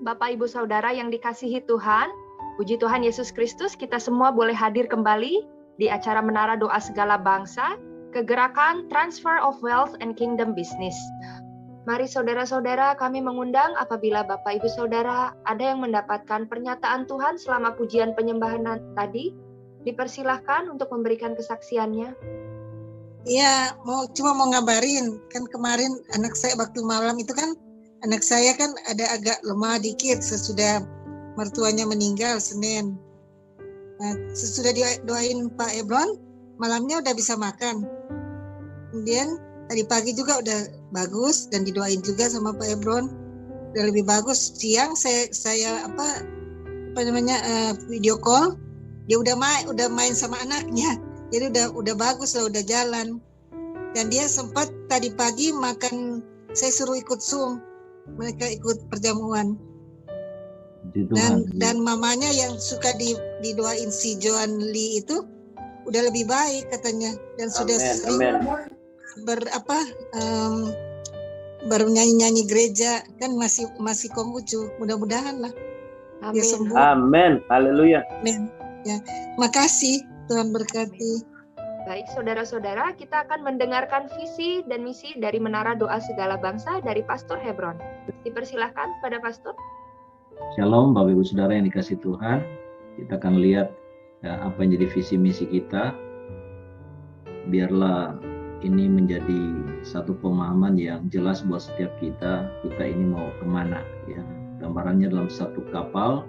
Bapak Ibu Saudara yang dikasihi Tuhan. Puji Tuhan Yesus Kristus, kita semua boleh hadir kembali di acara Menara Doa Segala Bangsa, Kegerakan Transfer of Wealth and Kingdom Business. Mari saudara-saudara, kami mengundang apabila Bapak Ibu Saudara ada yang mendapatkan pernyataan Tuhan selama pujian penyembahan tadi, dipersilahkan untuk memberikan kesaksiannya. Iya, cuma mau ngabarin, kan kemarin anak saya waktu malam itu kan, anak saya kan ada agak lemah dikit sesudah mertuanya meninggal Senin. Nah, sesudah doain Pak Ebron, malamnya udah bisa makan. Kemudian tadi pagi juga udah bagus dan didoain juga sama Pak Ebron, udah lebih bagus. Siang saya video call, dia udah main sama anaknya, jadi udah bagus lah, udah jalan. Dan dia sempat tadi pagi makan, saya suruh ikut Zoom, mereka ikut perjamuan. Dan mamanya yang suka didoain si Joan Lee itu udah lebih baik katanya, dan sudah sering bernyanyi-nyanyi gereja, kan masih Konghucu, mudah-mudahan lah dia sembuh. Amin, haleluya. Amin. Ya, makasih, Tuhan berkati. Baik, saudara-saudara, kita akan mendengarkan visi dan misi dari Menara Doa Segala Bangsa dari Pastor Hebron. Dipersilahkan pada Pastor. Shalom Bapak Ibu Saudara yang dikasih Tuhan. Kita akan lihat apa yang jadi visi misi kita. Biarlah ini menjadi satu pemahaman yang jelas buat setiap kita ini mau kemana ya. Gambarannya dalam satu kapal,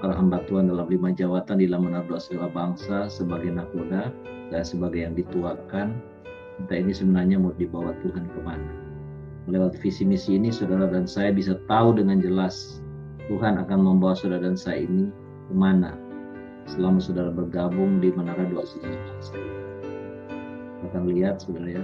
para hamba Tuhan dalam 5 jawatan di dalam Menara Doa Segala Bangsa sebagai nakoda dan sebagai yang dituakan. Kita ini sebenarnya mau dibawa Tuhan kemana. Lewat visi misi ini saudara dan saya bisa tahu dengan jelas Tuhan akan membawa saudara dan saya ini kemana selama saudara bergabung di Menara Doa Segala Bangsa. Kita akan lihat saudara ya.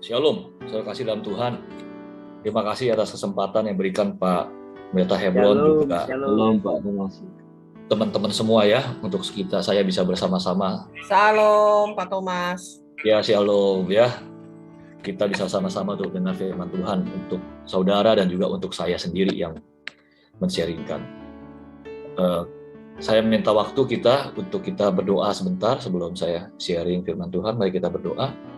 Shalom, saudara kasih dalam Tuhan. Terima kasih atas kesempatan yang berikan Pak Pendeta Hebron juga. Shalom Pak, terima kasih. Teman-teman semua ya, untuk saya bisa bersama-sama. Shalom Pak Thomas. Ya, shalom ya. Kita bisa sama-sama untuk dengar firman Tuhan untuk saudara dan juga untuk saya sendiri yang men-sharingkan. Saya minta waktu untuk kita berdoa sebentar sebelum saya sharing firman Tuhan. Mari kita berdoa.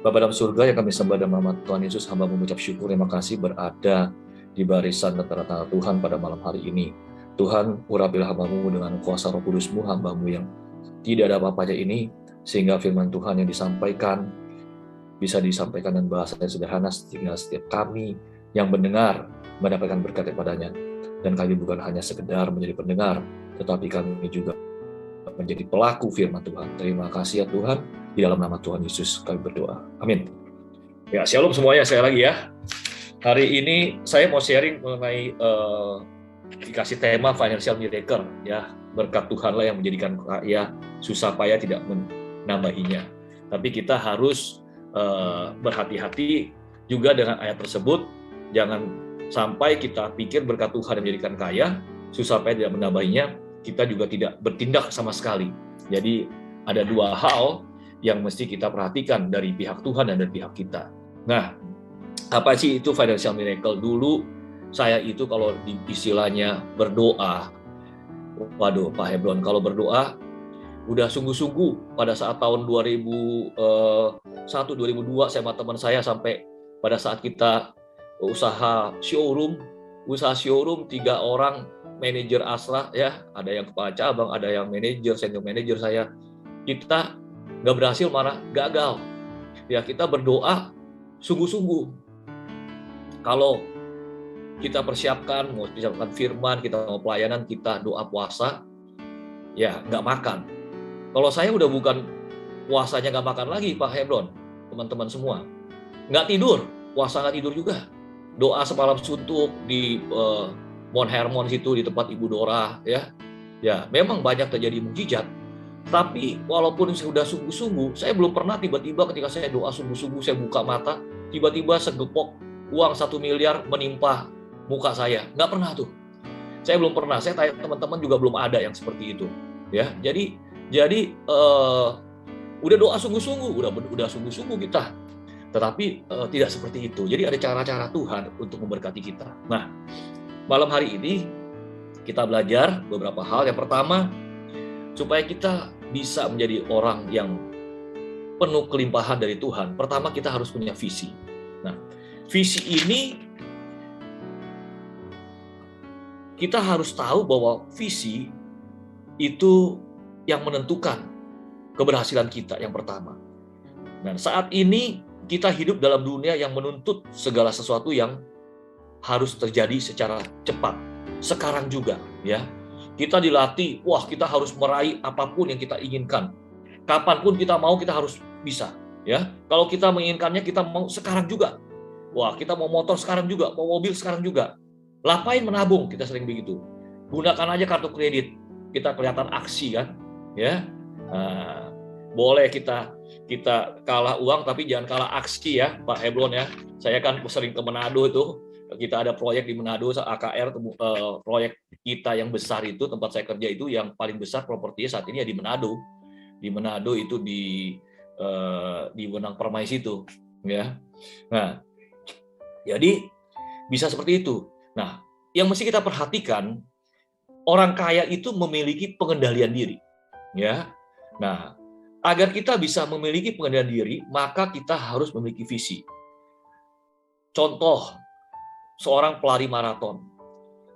Bapa dalam surga yang kami sembah dalam nama Tuhan Yesus, hamba mengucap syukur, terima kasih berada di barisan tentara Tuhan pada malam hari ini. Tuhan, urapilah hamba-Mu dengan kuasa Roh Kudus-Mu, hamba-Mu yang tidak ada apa-apanya ini, sehingga firman Tuhan yang disampaikan bisa disampaikan dengan bahasa yang sederhana, sehingga setiap kami yang mendengar mendapatkan berkat daripadanya. Dan kami bukan hanya sekedar menjadi pendengar, tetapi kami juga menjadi pelaku firman Tuhan. Terima kasih ya Tuhan. Di dalam nama Tuhan Yesus kami berdoa. Amin. Ya, shalom semuanya sekali lagi ya. Hari ini saya mau sharing mengenai dikasih tema financial miracle ya. Berkat Tuhanlah yang menjadikan kaya, susah payah tidak menambahinya. Tapi kita harus berhati-hati juga dengan ayat tersebut. Jangan sampai kita pikir berkat Tuhan yang menjadikan kaya, susah payah tidak menambahinya, kita juga tidak bertindak sama sekali. Jadi ada dua hal yang mesti kita perhatikan dari pihak Tuhan dan dari pihak kita. Nah, apa sih itu financial miracle? Dulu saya itu kalau di istilahnya berdoa, waduh Pak Hebron, kalau berdoa udah sungguh-sungguh pada saat tahun 2001, 2002 saya sama teman saya sampai pada saat kita usaha showroom 3 orang manajer Asra ya, ada yang kepala cabang, ada yang manajer, senior manajer saya. Kita nggak berhasil, malah gagal. Ya, kita berdoa sungguh-sungguh. Kalau kita persiapkan, mau persiapkan firman, kita mau pelayanan, kita doa puasa, ya nggak makan. Kalau saya udah bukan puasanya nggak makan lagi, Pak Hebron, teman-teman semua. Nggak tidur, puasa nggak tidur juga. Doa semalam suntuk di Mount Hermon situ, di tempat Ibu Dora, ya. Ya, memang banyak terjadi mukjizat. Tapi walaupun sudah sungguh-sungguh, saya belum pernah tiba-tiba ketika saya doa sungguh-sungguh, saya buka mata, tiba-tiba segepok uang 1 miliar menimpa muka saya. Nggak pernah tuh. Saya belum pernah. Saya tanya teman-teman juga belum ada yang seperti itu. Ya, jadi udah doa sungguh-sungguh, udah sungguh-sungguh kita. Tetapi tidak seperti itu. Jadi ada cara-cara Tuhan untuk memberkati kita. Nah, malam hari ini kita belajar beberapa hal. Yang pertama, supaya kita bisa menjadi orang yang penuh kelimpahan dari Tuhan, pertama kita harus punya visi. Nah, visi ini kita harus tahu bahwa visi itu yang menentukan keberhasilan kita yang pertama. Dan saat ini kita hidup dalam dunia yang menuntut segala sesuatu yang harus terjadi secara cepat. Sekarang juga, ya. Kita dilatih, wah kita harus meraih apapun yang kita inginkan. Kapanpun kita mau, kita harus bisa. Ya, kalau kita menginginkannya, kita mau sekarang juga. Wah, kita mau motor sekarang juga, mau mobil sekarang juga. Lapain menabung, kita sering begitu. Gunakan aja kartu kredit, kita kelihatan aksi kan. Ya, nah, boleh kita kalah uang, tapi jangan kalah aksi ya, Pak Hebron ya. Saya kan sering ke Manado itu. Kita ada proyek di Manado, AKR, proyek kita yang besar itu, tempat saya kerja itu yang paling besar propertinya saat ini ya di Manado. Di Manado itu di Wenang Permai situ, ya. Nah, jadi bisa seperti itu. Nah, yang mesti kita perhatikan, orang kaya itu memiliki pengendalian diri, ya. Nah, agar kita bisa memiliki pengendalian diri, maka kita harus memiliki visi. Contoh, seorang pelari maraton.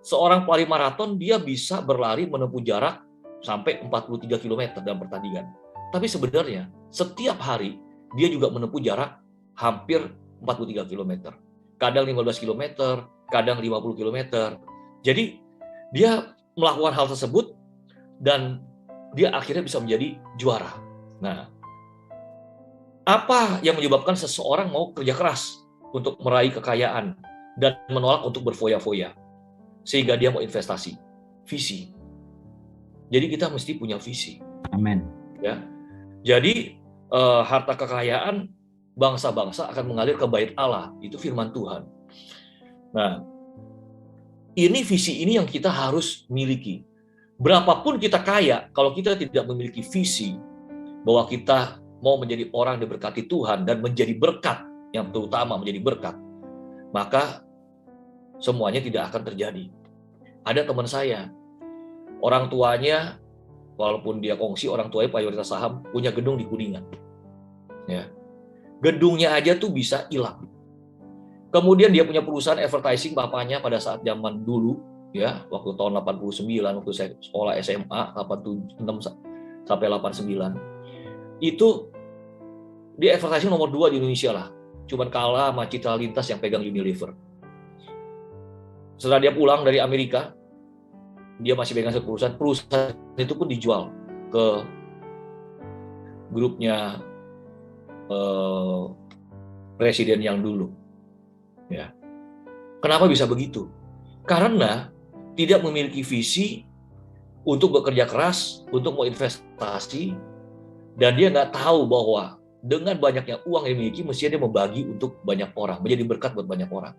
Seorang pelari maraton dia bisa berlari menempuh jarak sampai 43 km dalam pertandingan. Tapi sebenarnya setiap hari dia juga menempuh jarak hampir 43 km. Kadang 15 km, kadang 50 km. Jadi dia melakukan hal tersebut dan dia akhirnya bisa menjadi juara. Nah, apa yang menyebabkan seseorang mau kerja keras untuk meraih kekayaan dan menolak untuk berfoya-foya sehingga dia mau investasi? Visi. Jadi kita mesti punya visi. Amin. Ya. Jadi harta kekayaan bangsa-bangsa akan mengalir ke bait Allah. Itu firman Tuhan. Nah, ini visi ini yang kita harus miliki. Berapapun kita kaya, kalau kita tidak memiliki visi bahwa kita mau menjadi orang yang diberkati Tuhan dan menjadi berkat, yang terutama menjadi berkat, maka semuanya tidak akan terjadi. Ada teman saya, orang tuanya, walaupun dia kongsi, orang tuanya mayoritas saham, punya gedung di Kuningan. Ya. Gedungnya aja tuh bisa hilang. Kemudian dia punya perusahaan advertising, bapaknya pada saat zaman dulu, ya, waktu tahun 89, waktu saya sekolah SMA, 86 sampai 89, itu dia advertising nomor 2 di Indonesia lah. Cuman kalah sama Citra Lintas yang pegang Unilever. Setelah dia pulang dari Amerika, dia masih pegang satu perusahaan. Perusahaan itu pun dijual ke grupnya presiden yang dulu. Ya. Kenapa bisa begitu? Karena tidak memiliki visi untuk bekerja keras, untuk mau investasi, dan dia nggak tahu bahwa dengan banyaknya uang yang dimiliki, mestinya dia membagi untuk banyak orang, menjadi berkat buat banyak orang.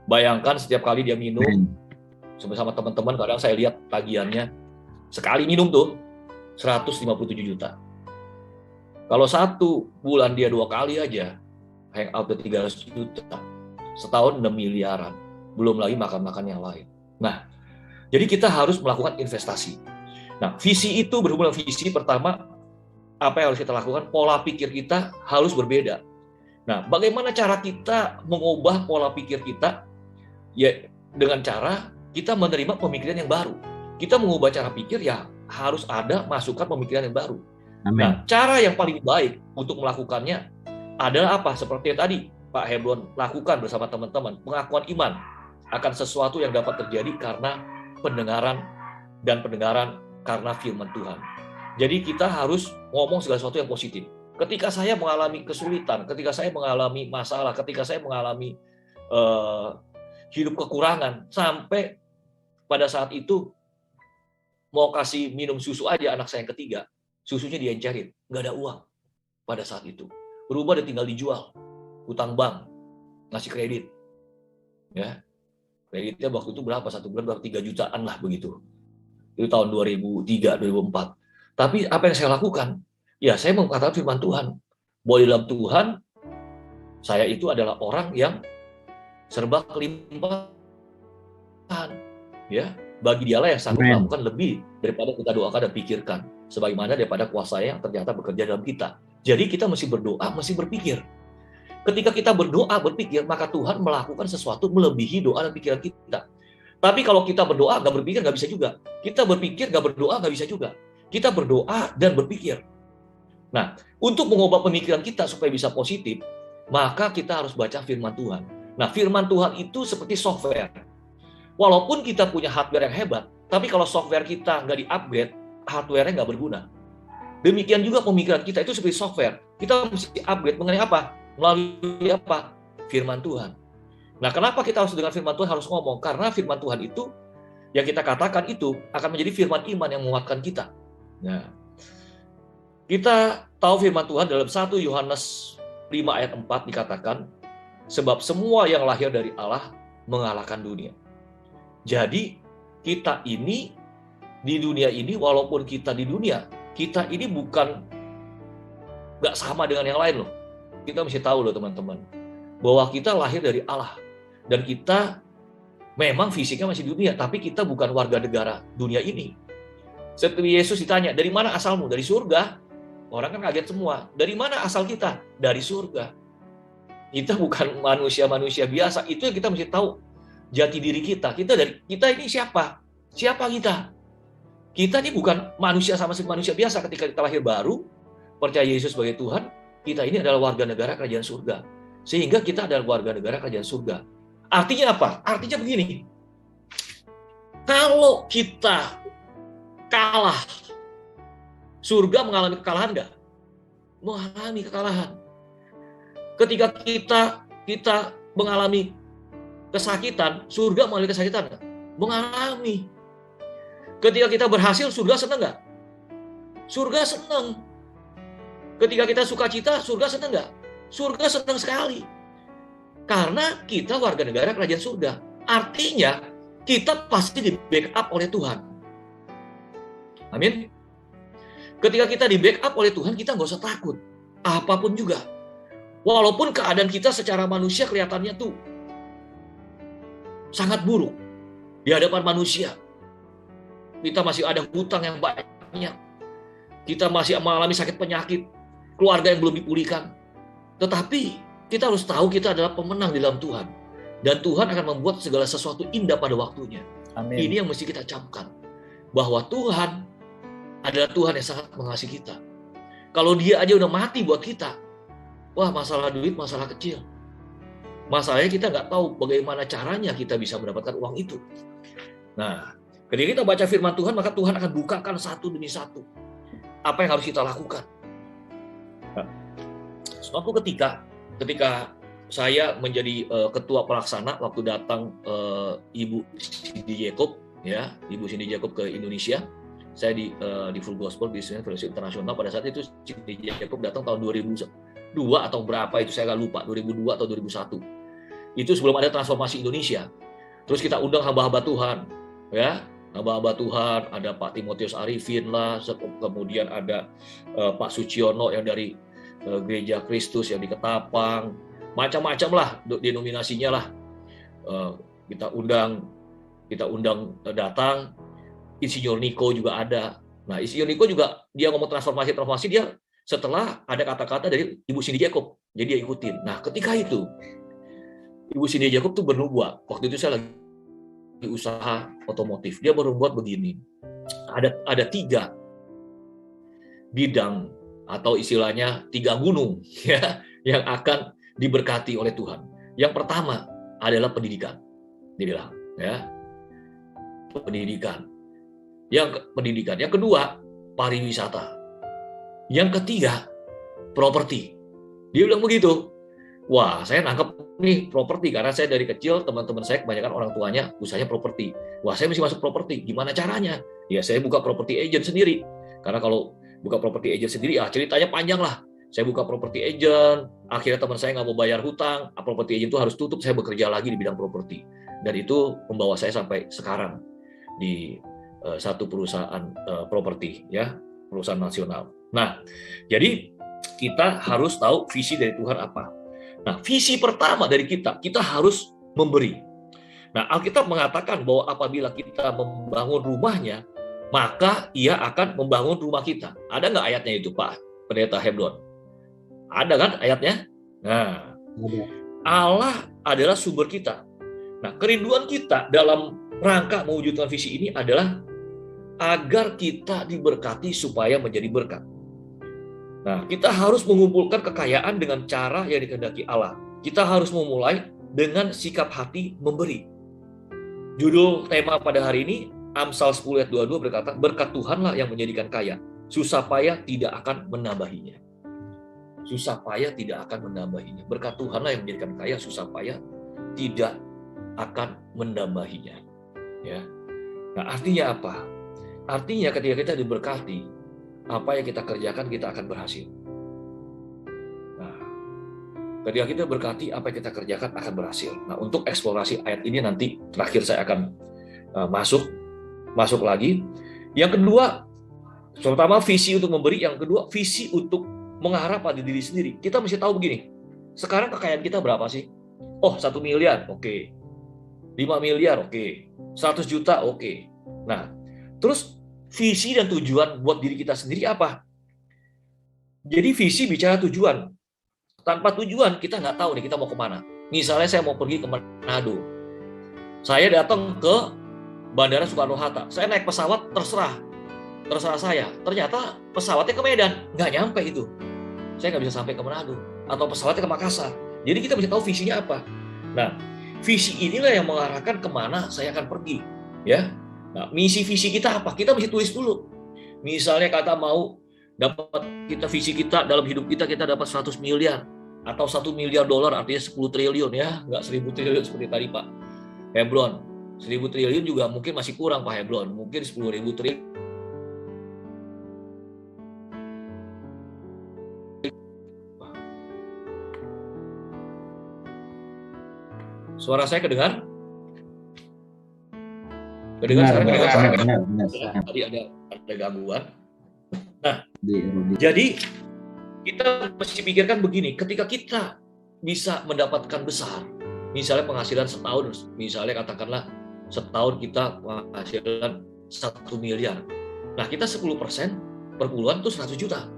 Bayangkan setiap kali dia minum, sama teman-teman, kadang saya lihat tagihannya, sekali minum tuh 157 juta. Kalau 1 bulan dia 2 kali aja, hangout ke 300 juta, setahun 6 miliaran, belum lagi makan-makan yang lain. Nah, jadi kita harus melakukan investasi. Nah, visi itu berhubungan visi, pertama, apa yang harus kita lakukan? Pola pikir kita harus berbeda. Nah, bagaimana cara kita mengubah pola pikir kita? Ya, dengan cara kita menerima pemikiran yang baru. Kita mengubah cara pikir, ya harus ada masukan pemikiran yang baru. Amin. Nah, cara yang paling baik untuk melakukannya adalah apa? Seperti yang tadi Pak Hebron lakukan bersama teman-teman, pengakuan iman akan sesuatu yang dapat terjadi karena pendengaran karena firman Tuhan. Jadi kita harus ngomong segala sesuatu yang positif. Ketika saya mengalami kesulitan, ketika saya mengalami masalah, ketika saya mengalami hidup kekurangan, sampai pada saat itu mau kasih minum susu aja anak saya yang ketiga, susunya diencerin, nggak ada uang pada saat itu. Berubah dan tinggal dijual, utang bank, ngasih kredit, ya. Kreditnya waktu itu berapa? 1 bulan berapa? 3 jutaan lah begitu. Itu tahun 2003, 2004. Tapi apa yang saya lakukan? Ya saya mengatakan firman Tuhan. Bahwa di dalam Tuhan, saya itu adalah orang yang serba kelimpahan. Ya, bagi dialah yang sanggup melakukan lebih daripada kita doakan dan pikirkan. Sebagaimana daripada kuasa yang ternyata bekerja dalam kita. Jadi kita mesti berdoa, mesti berpikir. Ketika kita berdoa, berpikir, maka Tuhan melakukan sesuatu melebihi doa dan pikiran kita. Tapi kalau kita berdoa, nggak berpikir, nggak bisa juga. Kita berpikir, nggak berdoa, nggak bisa juga. Kita berdoa dan berpikir. Nah, untuk mengubah pemikiran kita supaya bisa positif, maka kita harus baca firman Tuhan. Nah, firman Tuhan itu seperti software. Walaupun kita punya hardware yang hebat, tapi kalau software kita nggak di-upgrade, hardware-nya nggak berguna. Demikian juga pemikiran kita itu seperti software. Kita mesti upgrade mengenai apa? Melalui apa? Firman Tuhan. Nah, kenapa kita harus dengan firman Tuhan harus ngomong? Karena firman Tuhan itu, yang kita katakan itu, akan menjadi firman iman yang menguatkan kita. Nah, kita tahu firman Tuhan dalam 1 Yohanes 5 ayat 4 dikatakan, sebab semua yang lahir dari Allah mengalahkan dunia. Jadi, kita ini, di dunia ini, walaupun kita di dunia, kita ini bukan nggak sama dengan yang lain loh. Kita mesti tahu loh teman-teman, bahwa kita lahir dari Allah. Dan kita memang fisiknya masih dunia, tapi kita bukan warga negara dunia ini. Seperti Yesus ditanya, dari mana asalmu? Dari surga. Orang kan kaget semua. Dari mana asal kita? Dari surga. Kita bukan manusia-manusia biasa. Itu yang kita mesti tahu jati diri kita. Kita ini siapa? Siapa kita? Kita ini bukan manusia sama seperti manusia biasa. Ketika kita lahir baru, percaya Yesus sebagai Tuhan, kita ini adalah warga negara kerajaan surga. Sehingga kita adalah warga negara kerajaan surga. Artinya apa? Artinya begini. Kalau kita kalah, surga mengalami kekalahan nggak? Mengalami kekalahan. Ketika kita mengalami kesakitan, surga mengalami kesakitan nggak? Mengalami. Ketika kita berhasil, surga senang nggak? Surga senang. Ketika kita sukacita, surga senang nggak? Surga senang sekali. Karena kita warga negara kerajaan surga. Artinya, kita pasti di backup oleh Tuhan. Amin. Ketika kita di backup oleh Tuhan, kita nggak usah takut. Apapun juga. Walaupun keadaan kita secara manusia kelihatannya tuh sangat buruk di hadapan manusia. Kita masih ada hutang yang banyak. Kita masih mengalami sakit penyakit. Keluarga yang belum dipulihkan. Tetapi kita harus tahu kita adalah pemenang di dalam Tuhan. Dan Tuhan akan membuat segala sesuatu indah pada waktunya. Amin. Ini yang mesti kita camkan. Bahwa Tuhan adalah Tuhan yang sangat mengasihi kita. Kalau Dia aja udah mati buat kita, wah masalah duit, masalah kecil. Masalahnya kita nggak tahu bagaimana caranya kita bisa mendapatkan uang itu. Nah, ketika kita baca firman Tuhan, maka Tuhan akan bukakan satu demi satu. Apa yang harus kita lakukan. Suatu ketika saya menjadi ketua pelaksana waktu datang Ibu Cindy Jacob, ya, Ibu Cindy Jacob ke Indonesia, saya di Full Gospel Business Fellowship Internasional. Pada saat itu Cindy Jacob datang tahun 2002 atau berapa itu saya nggak lupa, 2002 atau 2001. Itu sebelum ada transformasi Indonesia. Terus kita undang hamba-hamba Tuhan, ya, hamba-hamba Tuhan, ada Pak Timotius Arifin lah, kemudian ada Pak Suciono yang dari Gereja Kristus yang di Ketapang, macam-macam lah denominasinya lah. Kita undang datang. Insinyur Niko juga ada. Nah, Insinyur Niko juga dia ngomong transformasi dia setelah ada kata-kata dari Ibu Cindy Jacob. Jadi dia ikutin. Nah, ketika itu Ibu Cindy Jacob tuh bernubuat. Waktu itu saya lagi usaha otomotif. Dia bernubuat begini. Ada 3 bidang atau istilahnya 3 gunung ya yang akan diberkati oleh Tuhan. Yang pertama adalah pendidikan. Dia bilang, ya. Pendidikan. Yang kedua, pariwisata. Yang ketiga, properti. Dia bilang begitu. Wah, saya nangkep nih properti karena saya dari kecil teman-teman saya kebanyakan orang tuanya usahanya properti. Wah, saya mesti masuk properti. Gimana caranya? Ya, saya buka property agent sendiri. Karena kalau buka property agent sendiri, ceritanya panjang lah. Saya buka property agent, akhirnya teman saya nggak mau bayar hutang, property agent itu harus tutup, saya bekerja lagi di bidang properti. Dan itu membawa saya sampai sekarang di satu perusahaan properti, ya, perusahaan nasional. Nah, jadi kita harus tahu visi dari Tuhan apa. Nah, visi pertama dari kita harus memberi. Nah, Alkitab mengatakan bahwa apabila kita membangun rumahnya, maka ia akan membangun rumah kita. Ada nggak ayatnya itu, Pak Pendeta Hebron? Ada kan ayatnya? Nah, Allah adalah sumber kita. Nah, kerinduan kita dalam rangka mewujudkan visi ini adalah agar kita diberkati supaya menjadi berkat. Nah, kita harus mengumpulkan kekayaan dengan cara yang dikehendaki Allah. Kita harus memulai dengan sikap hati memberi. Judul tema pada hari ini, Amsal 10 ayat 22 berkata, berkat Tuhanlah yang menjadikan kaya, susah payah tidak akan menambahinya. Susah payah tidak akan menambahinya. Berkat Tuhanlah yang menjadikan kaya, susah payah tidak akan menambahinya. Ya. Nah, artinya apa? Artinya ketika kita diberkati, apa yang kita kerjakan kita akan berhasil. Nah, ketika kita berkati, apa yang kita kerjakan akan berhasil. Nah, untuk eksplorasi ayat ini nanti terakhir saya akan masuk lagi. Yang kedua, pertama visi untuk memberi, yang kedua visi untuk mengarah pada diri sendiri. Kita mesti tahu begini, sekarang kekayaan kita berapa sih? Oh, 1 miliar, oke. 5 miliar, oke. 100 juta, oke. Nah, terus visi dan tujuan buat diri kita sendiri apa? Jadi visi bicara tujuan. Tanpa tujuan kita nggak tahu nih kita mau kemana. Misalnya saya mau pergi ke Manado. Saya datang ke Bandara Soekarno-Hatta. Saya naik pesawat terserah saya. Ternyata pesawatnya ke Medan, nggak nyampe itu. Saya nggak bisa sampai ke Manado. Atau pesawatnya ke Makassar. Jadi kita mesti tahu visinya apa. Nah, visi inilah yang mengarahkan kemana saya akan pergi. Ya. Nah, misi visi kita apa? Kita mesti tulis dulu. Misalnya kata mau dapat visi kita dalam hidup kita dapat 100 miliar atau 1 miliar dolar, artinya 10 triliun ya, nggak 1000 triliun seperti tadi Pak Hebron. 1000 triliun juga mungkin masih kurang Pak Hebron, mungkin 10.000 triliun. Suara saya kedengar? Kedengar? Benar. Tadi ada gangguan. Nah, jadi kita mesti pikirkan begini, ketika kita bisa mendapatkan besar, misalnya penghasilan setahun, misalnya katakanlah setahun kita penghasilan 1 miliar. Nah, kita 10% per bulan itu 100 juta.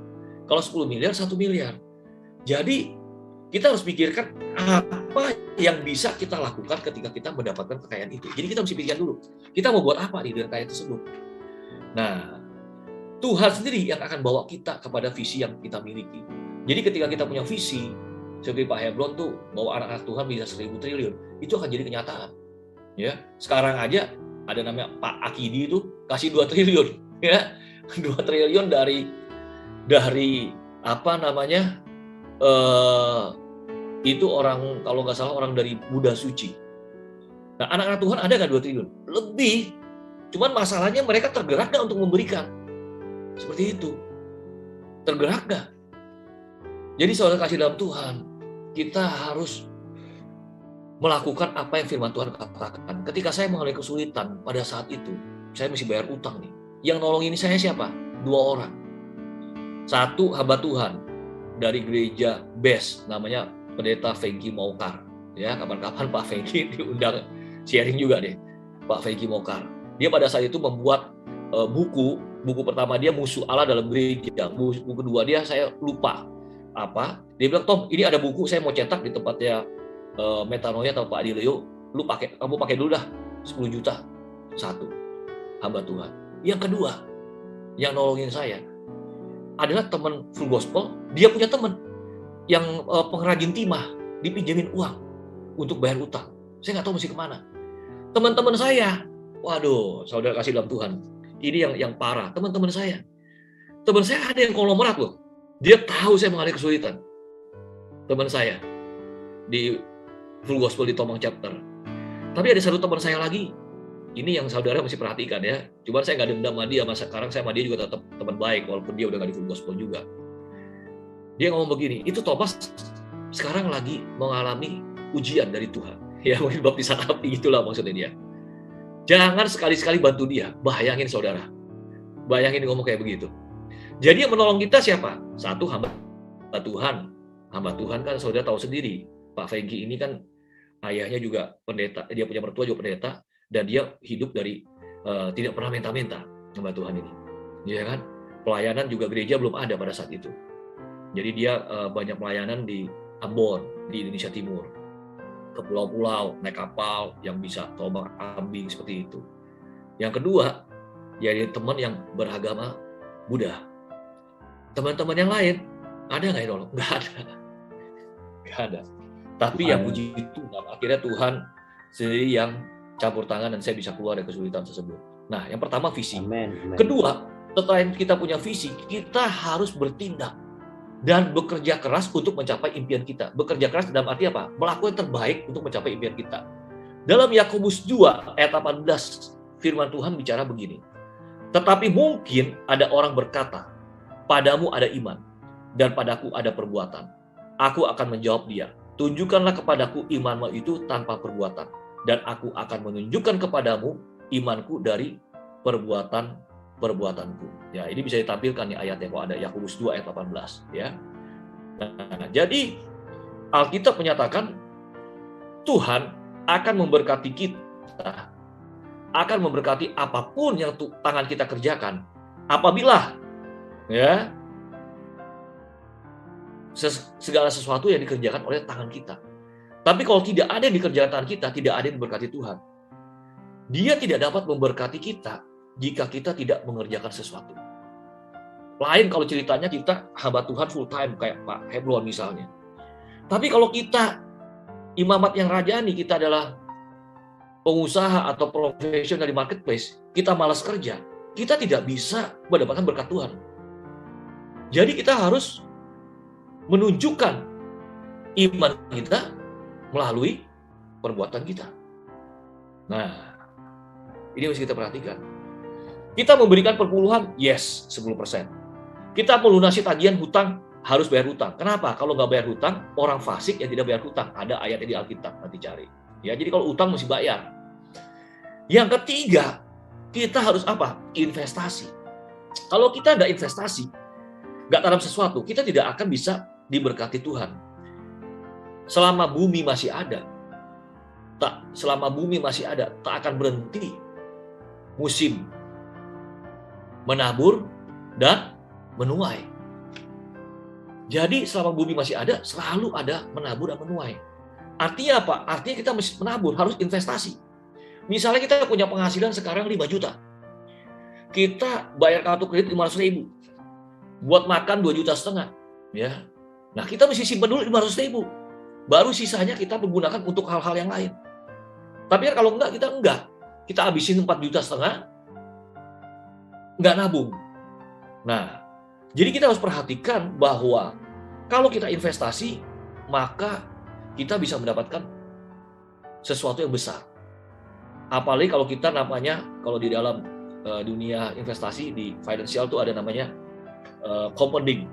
Kalau 10 miliar, 1 miliar. Jadi, kita harus pikirkan apa yang bisa kita lakukan ketika kita mendapatkan kekayaan itu. Jadi kita mesti pikirkan dulu, kita mau buat apa nih dengan kekayaan tersebut. Nah, Tuhan sendiri yang akan bawa kita kepada visi yang kita miliki. Jadi ketika kita punya visi, seperti Pak Hebron tuh, bahwa anak-anak Tuhan bisa 1.000 triliun, itu akan jadi kenyataan. Ya, sekarang aja ada namanya Pak Akidi itu kasih 2 triliun, ya, 2 triliun dari apa namanya, itu orang, kalau nggak salah orang dari Buddha Suci. Nah, anak-anak Tuhan ada nggak 2 triliun? Lebih. Cuman masalahnya mereka tergerak nggak untuk memberikan? Seperti itu. Tergerak nggak? Jadi saudara kasih dalam Tuhan, kita harus melakukan apa yang firman Tuhan katakan. Ketika saya mengalami kesulitan pada saat itu, saya mesti bayar utang nih. Yang nolongin saya siapa? 2 orang. 1 hamba Tuhan dari gereja BES, namanya Pendeta Fengki Maukar. Ya, kapan-kapan Pak Fengki diundang sharing juga deh, Pak Fengki Maukar. Dia pada saat itu membuat buku pertama dia Musuh Allah dalam Gereja. Buku kedua dia saya lupa apa. Dia bilang, Tom, ini ada buku saya mau cetak di tempatnya Metanoia atau Pak Adilio. Kamu pakai dulu dah 10 juta. 1 hamba Tuhan. Yang kedua, yang nolongin saya adalah teman Full Gospel. Dia punya teman yang pengrajin timah, dipinjemin uang untuk bayar utang. Saya nggak tahu mesti kemana. Teman-teman saya, waduh, saudara kasih dalam Tuhan, ini yang parah. Teman saya ada yang konglomerat loh. Dia tahu saya mengalami kesulitan. Teman saya di Full Gospel di Tomang Chapter. Tapi ada satu teman saya lagi. Ini yang saudara mesti perhatikan ya. Cuman saya nggak dendam sama dia. Masa sekarang saya sama dia juga tetap teman baik, walaupun dia udah nggak di Full Gospel juga. Dia ngomong begini, itu Thomas sekarang lagi mengalami ujian dari Tuhan. Ya, mungkin baptisan api, itulah maksudnya dia. Jangan sekali-sekali bantu dia. Bayangin saudara. Bayangin ngomong kayak begitu. Jadi yang menolong kita siapa? 1 hamba Tuhan. Hamba Tuhan kan saudara tahu sendiri. Pak Fengki ini kan ayahnya juga pendeta. Dia punya mertua juga pendeta. Dan dia hidup dari tidak pernah minta-minta, hamba Tuhan ini. Ya kan? Pelayanan juga gereja belum ada pada saat itu. Jadi dia banyak pelayanan di Ambon, di Indonesia Timur. Ke pulau-pulau, naik kapal yang bisa tombak ambing seperti itu. Yang kedua, ya dia teman yang beragama Buddha. Teman-teman yang lain, ada nggak yang nolong? Nggak ada. Tapi yang puji Tuhan, akhirnya Tuhan sendiri yang campur tangan dan saya bisa keluar dari kesulitan tersebut. Nah, yang pertama visi. Amen. Kedua, setelah kita punya visi, kita harus bertindak dan bekerja keras untuk mencapai impian kita. Bekerja keras dalam arti apa? Melakukan yang terbaik untuk mencapai impian kita. Dalam Yakobus 2 ayat 18, firman Tuhan bicara begini. Tetapi mungkin ada orang berkata, padamu ada iman, dan padaku ada perbuatan. Aku akan menjawab dia, tunjukkanlah kepadaku imanmu itu tanpa perbuatan, dan aku akan menunjukkan kepadamu imanku dari perbuatanku. Ya, ini bisa ditampilkan nih ayatnya kalau ada Yakobus 2 ayat 18 ya. Nah, jadi Alkitab menyatakan Tuhan akan memberkati kita, akan memberkati apapun yang tangan kita kerjakan apabila ya segala sesuatu yang dikerjakan oleh tangan kita. Tapi kalau tidak ada yang dikerjakan tangan kita, tidak ada yang diberkati Tuhan. Dia tidak dapat memberkati kita jika kita tidak mengerjakan sesuatu. Lain kalau ceritanya kita hamba Tuhan full time kayak Pak Hebron misalnya. Tapi kalau kita imamat yang rajani, kita adalah pengusaha atau profesional di marketplace, kita malas kerja, kita tidak bisa mendapatkan berkat Tuhan. Jadi kita harus menunjukkan iman kita melalui perbuatan kita. Nah, ini harus kita perhatikan. Kita memberikan perpuluhan, yes, 10%. Kita melunasi tagihan hutang, harus bayar hutang. Kenapa? Kalau nggak bayar hutang, orang fasik yang tidak bayar hutang. Ada ayatnya di Alkitab, nanti cari. Ya, jadi kalau utang mesti bayar. Yang ketiga, kita harus apa? Investasi. Kalau kita nggak investasi, nggak tanam sesuatu, kita tidak akan bisa diberkati Tuhan. Selama bumi masih ada, tak akan berhenti musim menabur dan menuai. Jadi selama bumi masih ada, selalu ada menabur dan menuai. Artinya apa? Artinya kita mesti menabur, harus investasi. Misalnya kita punya penghasilan sekarang 5 juta. Kita bayar kartu kredit 500.000. Buat makan 2,5 juta. Ya. Nah, kita mesti simpan dulu 500.000. Baru sisanya kita menggunakan untuk hal-hal yang lain. Tapi kalau enggak, kita enggak. Kita habisin 4,5 juta, enggak nabung. Nah, jadi kita harus perhatikan bahwa kalau kita investasi, maka kita bisa mendapatkan sesuatu yang besar. Apalagi kalau kita namanya, kalau di dalam dunia investasi, di financial itu ada namanya compounding,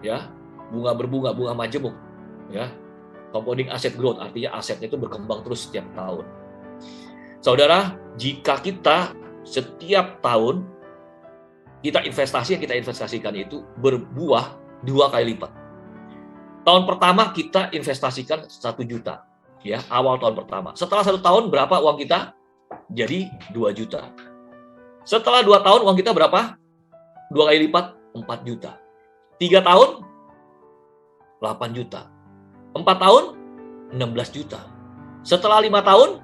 ya, bunga berbunga, bunga majemuk, ya, compounding asset growth, artinya asetnya itu berkembang terus setiap tahun. Saudara, jika kita setiap tahun kita investasi yang kita investasikan itu berbuah 2 kali lipat. Tahun pertama kita investasikan 1 juta, ya, awal tahun pertama. Setelah 1 tahun berapa uang kita? Jadi 2 juta. Setelah 2 tahun uang kita berapa? 2 kali lipat, 4 juta. 3 tahun, 8 juta. 4 tahun, 16 juta. Setelah 5 tahun,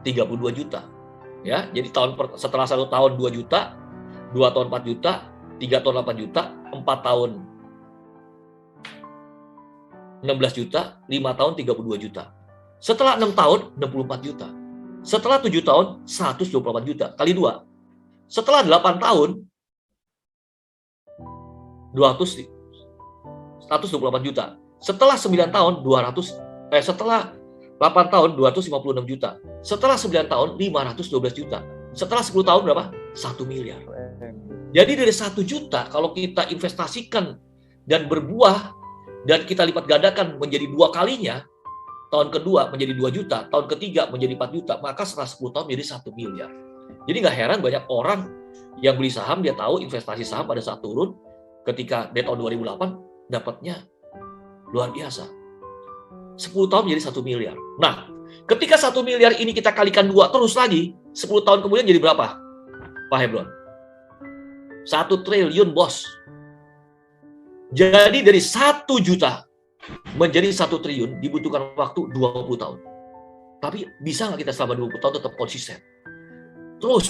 32 juta. Ya, jadi setelah 1 tahun 2 juta, 2 tahun 4 juta, 3 tahun 8 juta, 4 tahun 16 juta, 5 tahun 32 juta. Setelah 6 tahun 64 juta. Setelah 7 tahun 124 juta kali 2. Setelah 8 tahun 124 juta. Setelah 9 tahun setelah 8 tahun 256 juta. Setelah 9 tahun 512 juta. Setelah 10 tahun berapa? 1 miliar. Jadi dari 1 juta kalau kita investasikan dan berbuah dan kita lipat gandakan menjadi 2 kalinya, tahun kedua menjadi 2 juta, tahun ketiga menjadi 4 juta, maka setelah 10 tahun menjadi 1 miliar. Jadi nggak heran banyak orang yang beli saham, dia tahu investasi saham pada saat turun, ketika di tahun 2008 dapatnya luar biasa. 10 tahun menjadi 1 miliar. Nah, ketika 1 miliar ini kita kalikan 2 terus lagi, 10 tahun kemudian jadi berapa? Pak Hebron? 1 triliun, bos. Jadi dari 1 juta menjadi 1 triliun dibutuhkan waktu 20 tahun. Tapi bisa nggak kita selama 20 tahun tetap konsisten? Terus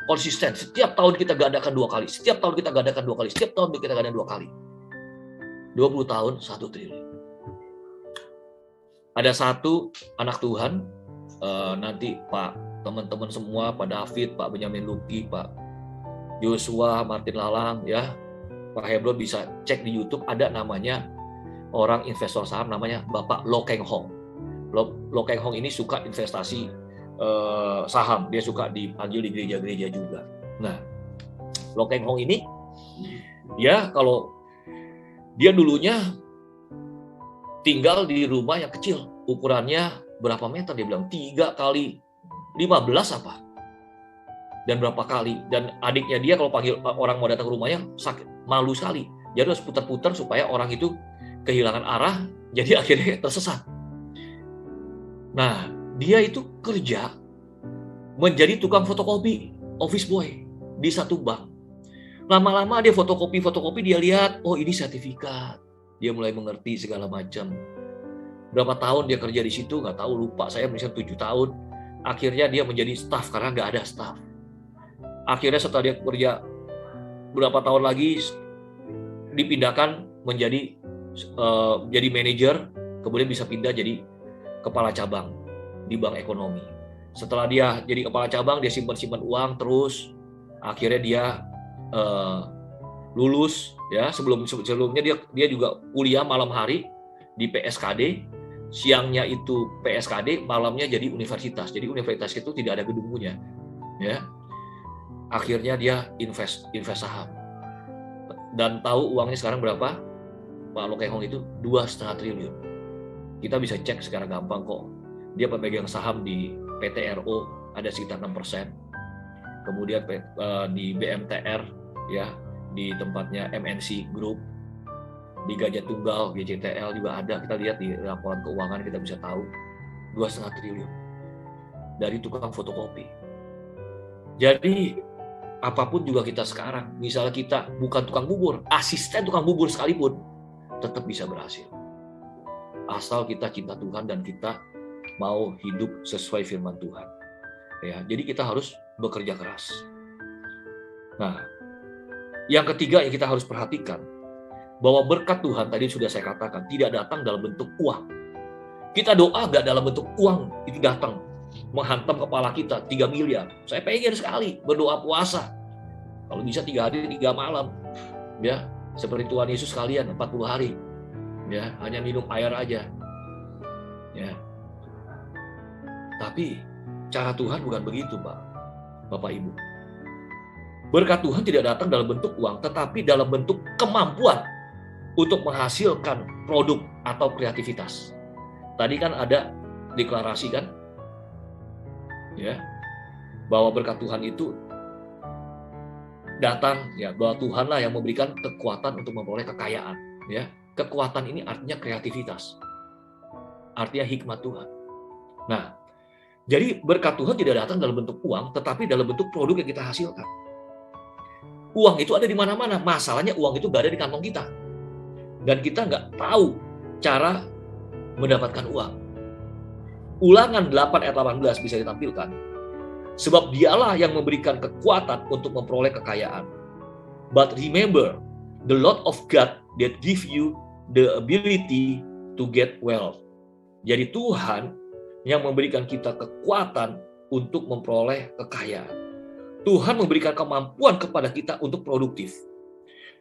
konsisten. Setiap tahun kita gandakan 2 kali. Setiap tahun kita gandakan 2 kali. Setiap tahun kita gandakan 2 kali. 20 tahun 1 triliun. Ada satu anak Tuhan, nanti Pak, teman-teman semua, Pak David, Pak Benyamin Luki, Pak Joshua, Martin Lalang, ya, Pak Hebron bisa cek di YouTube, ada namanya orang investor saham namanya Bapak Lo Keng Hong. Lo Keng Hong ini suka investasi saham, dia suka dipanggil di gereja-gereja juga. Nah, Lo Keng Hong ini, dia kalau dia dulunya tinggal di rumah yang kecil, ukurannya berapa meter, dia bilang 3 kali 15 apa, dan berapa kali, dan adiknya dia kalau panggil orang mau datang ke rumahnya sakit, malu sekali, jadi harus putar-putar supaya orang itu kehilangan arah, jadi akhirnya tersesat. Nah, dia itu kerja menjadi tukang fotokopi, office boy di satu bank. Lama-lama dia fotokopi, dia lihat, oh ini sertifikat. Dia mulai mengerti segala macam. Berapa tahun dia kerja di situ, nggak tahu, lupa saya, misalnya 7 tahun. Akhirnya dia menjadi staff karena nggak ada staff. Akhirnya setelah dia kerja berapa tahun lagi, dipindahkan menjadi jadi manajer, kemudian bisa pindah jadi kepala cabang di bank ekonomi. Setelah dia jadi kepala cabang, dia simpan uang terus. Akhirnya dia lulus, ya. Sebelumnya dia juga kuliah malam hari di PSKD, siangnya itu PSKD, malamnya jadi universitas. Jadi universitas itu tidak ada gedungnya, ya. Akhirnya dia invest saham. Dan tahu uangnya sekarang berapa? Pak Lo Keng Hong itu 2,5 triliun. Kita bisa cek secara gampang kok. dia pemegang saham di PTRO ada sekitar 6%. Kemudian di BMTR ya, di tempatnya MNC Group, di Gajah Tunggal, GJTL juga ada. Kita lihat di laporan keuangan kita bisa tahu 2,5 triliun dari tukang fotokopi. Jadi apapun juga kita sekarang, misalnya kita bukan tukang bubur, asisten tukang bubur sekalipun, tetap bisa berhasil. Asal kita cinta Tuhan dan kita mau hidup sesuai firman Tuhan. Ya, jadi kita harus bekerja keras. Nah, yang ketiga yang kita harus perhatikan, bahwa berkat Tuhan tadi sudah saya katakan tidak datang dalam bentuk uang. Kita doa nggak dalam bentuk uang itu datang menghantam kepala kita 3 miliar. Saya pengen sekali berdoa puasa. Kalau bisa 3 hari 3 malam, ya seperti Tuhan Yesus sekalian 40 hari, ya hanya minum air aja, ya. Tapi cara Tuhan bukan begitu, Bapak Ibu. Berkat Tuhan tidak datang dalam bentuk uang, tetapi dalam bentuk kemampuan untuk menghasilkan produk atau kreativitas. Tadi kan ada deklarasi kan, ya, bahwa berkat Tuhan itu datang, ya, bahwa Tuhanlah yang memberikan kekuatan untuk memperoleh kekayaan, ya. Kekuatan ini artinya kreativitas, artinya hikmat Tuhan. Nah, jadi berkat Tuhan tidak datang dalam bentuk uang, tetapi dalam bentuk produk yang kita hasilkan. Uang itu ada di mana-mana. Masalahnya uang itu nggak ada di kantong kita. Dan kita nggak tahu cara mendapatkan uang. Ulangan 8 ayat 18 bisa ditampilkan. Sebab dialah yang memberikan kekuatan untuk memperoleh kekayaan. But remember, the Lord of God that give you the ability to get wealth. Jadi Tuhan yang memberikan kita kekuatan untuk memperoleh kekayaan. Tuhan memberikan kemampuan kepada kita untuk produktif.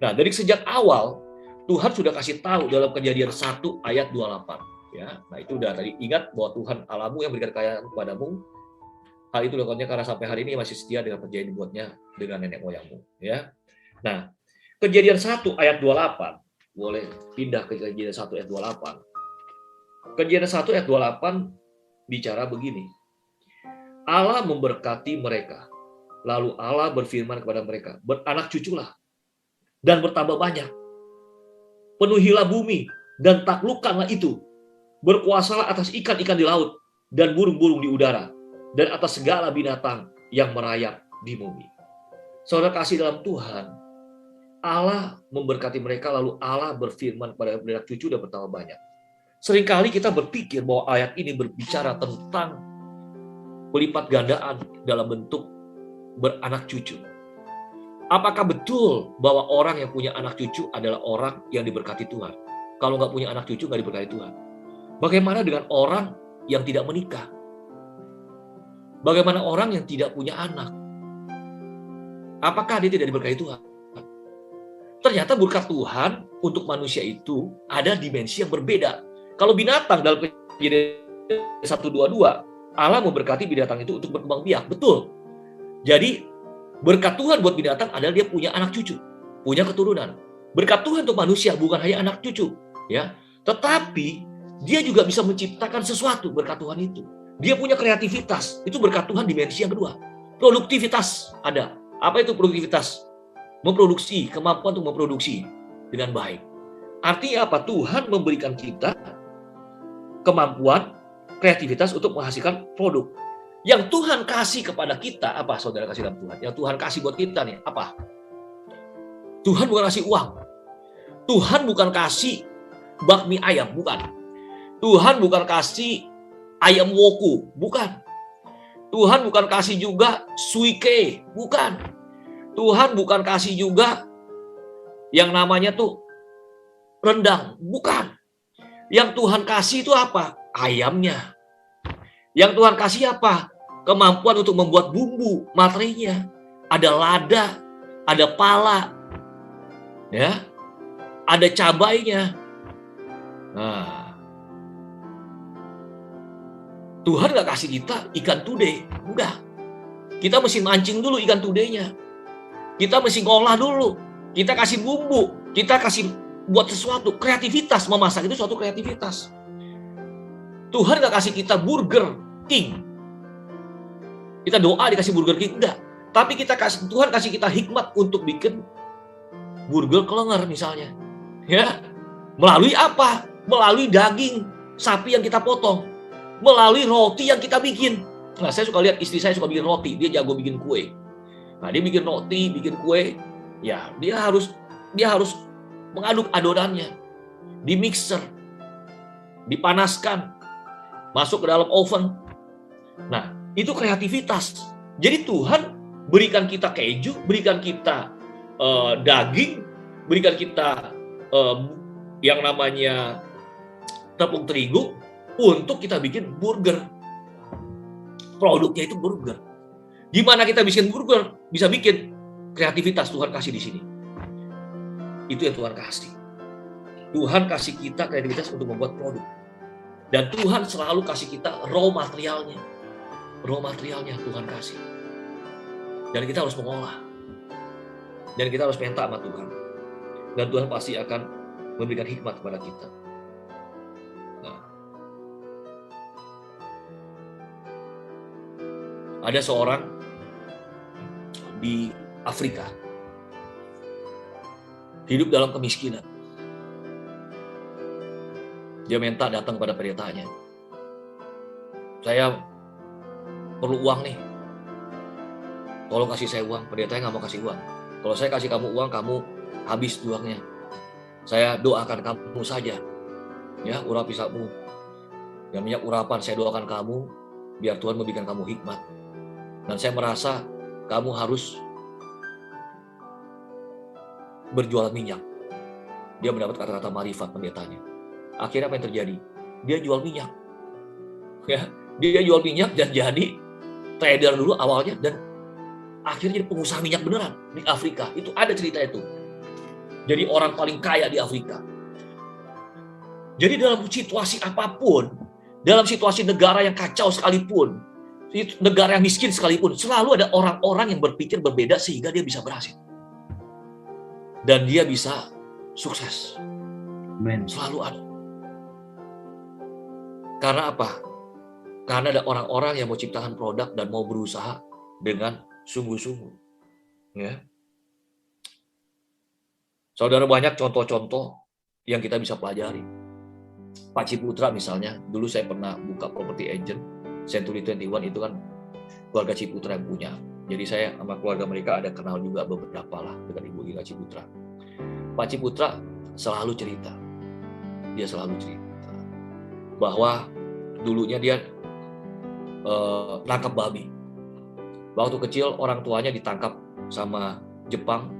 Nah, dari sejak awal, Tuhan sudah kasih tahu dalam Kejadian 1 ayat 28. Ya, nah itu udah tadi ingat bahwa Tuhan Allahmu yang memberikan kekayaan kepadamu. Hal itu dilakukannya karena sampai hari ini masih setia dengan perjanjian dibuatnya dengan nenek moyangmu. Ya, nah Kejadian 1 ayat 28, boleh pindah ke Kejadian 1 ayat 28. Kejadian 1 ayat 28 bicara begini. Allah memberkati mereka. Lalu Allah berfirman kepada mereka, beranak cuculah dan bertambah banyak. Penuhilah bumi dan taklukkanlah itu. Berkuasalah atas ikan-ikan di laut dan burung-burung di udara dan atas segala binatang yang merayap di bumi. Saudara kasih dalam Tuhan, Allah memberkati mereka lalu Allah berfirman kepada beranak cucu dan bertambah banyak. Seringkali kita berpikir bahwa ayat ini berbicara tentang pelipat gandaan dalam bentuk beranak cucu. Apakah betul bahwa orang yang punya anak cucu adalah orang yang diberkati Tuhan? Kalau nggak punya anak cucu, nggak diberkati Tuhan. Bagaimana dengan orang yang tidak menikah? Bagaimana orang yang tidak punya anak? Apakah dia tidak diberkati Tuhan? Ternyata berkat Tuhan untuk manusia itu ada dimensi yang berbeda. Kalau binatang dalam Kejadian 1:22, Allah memberkati binatang itu untuk berkembang biak. Betul. Jadi berkat Tuhan buat binatang adalah dia punya anak cucu, punya keturunan. Berkat Tuhan untuk manusia bukan hanya anak cucu, ya, tetapi dia juga bisa menciptakan sesuatu berkat Tuhan itu. Dia punya kreativitas, itu berkat Tuhan dimensi yang kedua. Produktivitas ada. Apa itu produktivitas? Memproduksi, kemampuan untuk memproduksi dengan baik. Artinya apa? Tuhan memberikan kita kemampuan, kreativitas untuk menghasilkan produk. Yang Tuhan kasih kepada kita, apa saudara kasih dalam Tuhan? Yang Tuhan kasih buat kita nih, apa? Tuhan bukan kasih uang. Tuhan bukan kasih bakmi ayam, bukan. Tuhan bukan kasih ayam woku, bukan. Tuhan bukan kasih juga suike, bukan. Tuhan bukan kasih juga yang namanya tuh rendang, bukan. Yang Tuhan kasih itu apa? Ayamnya. Yang Tuhan kasih apa? Kemampuan untuk membuat bumbu, materinya. Ada lada, ada pala, ya, ada cabainya. Nah, Tuhan nggak kasih kita ikan tude, enggak. Kita mesti mancing dulu ikan tudenya. Kita mesti ngolah dulu. Kita kasih bumbu, kita kasih buat sesuatu. Kreativitas, memasak itu suatu kreativitas. Tuhan nggak kasih kita Burger King. Kita doa dikasih Burger King, enggak. Tapi Tuhan kasih kita hikmat untuk bikin burger kelenger misalnya. Ya. Melalui apa? Melalui daging sapi yang kita potong. Melalui roti yang kita bikin. Nah, saya suka lihat istri saya suka bikin roti, dia jago bikin kue. Nah, dia bikin roti, bikin kue, ya dia harus mengaduk adonannya, di mixer, dipanaskan, masuk ke dalam oven. Nah, itu kreativitas. Jadi Tuhan berikan kita keju, berikan kita daging, berikan kita yang namanya tepung terigu untuk kita bikin burger. Produknya itu burger. Gimana kita bikin burger? Bisa bikin kreativitas Tuhan kasih di sini. Itu yang Tuhan kasih. Tuhan kasih kita kreativitas untuk membuat produk. Dan Tuhan selalu kasih kita raw materialnya. Raw materialnya Tuhan kasih. Dan kita harus mengolah. Dan kita harus minta sama Tuhan. Dan Tuhan pasti akan memberikan hikmat kepada kita. Nah, ada seorang di Afrika hidup dalam kemiskinan. Dia minta datang pada pendetanya. Saya perlu uang nih. Tolong kasih saya uang. Pendetanya nggak mau kasih uang. Kalau saya kasih kamu uang, kamu habis uangnya. Saya doakan kamu saja. Ya, urapi sabmu. Yang minyak urapan, saya doakan kamu biar Tuhan memberikan kamu hikmat. Dan saya merasa kamu harus berjual minyak. Dia mendapat kata-kata marifat pendetanya. Akhirnya apa yang terjadi? Dia jual minyak. Ya, dia jual minyak dan jadi trader dulu awalnya dan akhirnya jadi pengusaha minyak beneran di Afrika. Itu ada cerita itu. Jadi orang paling kaya di Afrika. Jadi dalam situasi apapun, dalam situasi negara yang kacau sekalipun, negara yang miskin sekalipun, selalu ada orang-orang yang berpikir berbeda sehingga dia bisa berhasil. Dan dia bisa sukses. Amen. Selalu ada. Karena apa? Karena ada orang-orang yang mau ciptakan produk dan mau berusaha dengan sungguh-sungguh. Ya. Saudara, banyak contoh-contoh yang kita bisa pelajari. Pak Ciputra misalnya, dulu saya pernah buka property agent, Century 21 itu kan keluarga Ciputra yang punya. Jadi saya sama keluarga mereka ada kenal juga beberapa lah dengan Ibu Gina Ciputra. Pak Ciputra selalu cerita, dia selalu cerita bahwa dulunya dia tangkap babi. Waktu kecil orang tuanya ditangkap sama Jepang,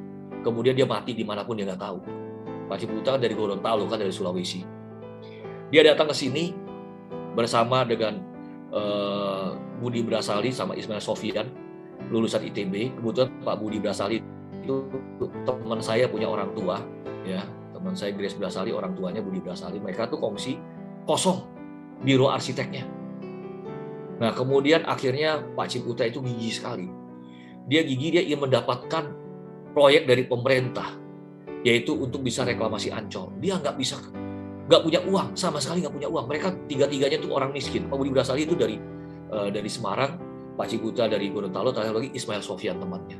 kemudian dia mati dimanapun dia nggak tahu. Pak Ciputra dari Gorontalo kan, dari Sulawesi. Dia datang ke sini bersama dengan Budi Brasali sama Ismail Sofyan, lulusan ITB. Kebetulan Pak Budi Brasali itu teman saya punya orang tua, ya, teman saya Grace Brasali, orang tuanya Budi Brasali. Mereka tuh kongsi kosong biro arsiteknya. Nah, kemudian akhirnya Pak Ciputra itu gigih sekali. Dia ingin mendapatkan proyek dari pemerintah, yaitu untuk bisa reklamasi Ancol. Dia nggak punya uang, sama sekali nggak punya uang. Mereka tiga-tiganya tuh orang miskin. Pak Budi Brasali itu dari Semarang, Pak Ciputra dari Gorontalo, terakhir lagi Ismail Sofyan temannya.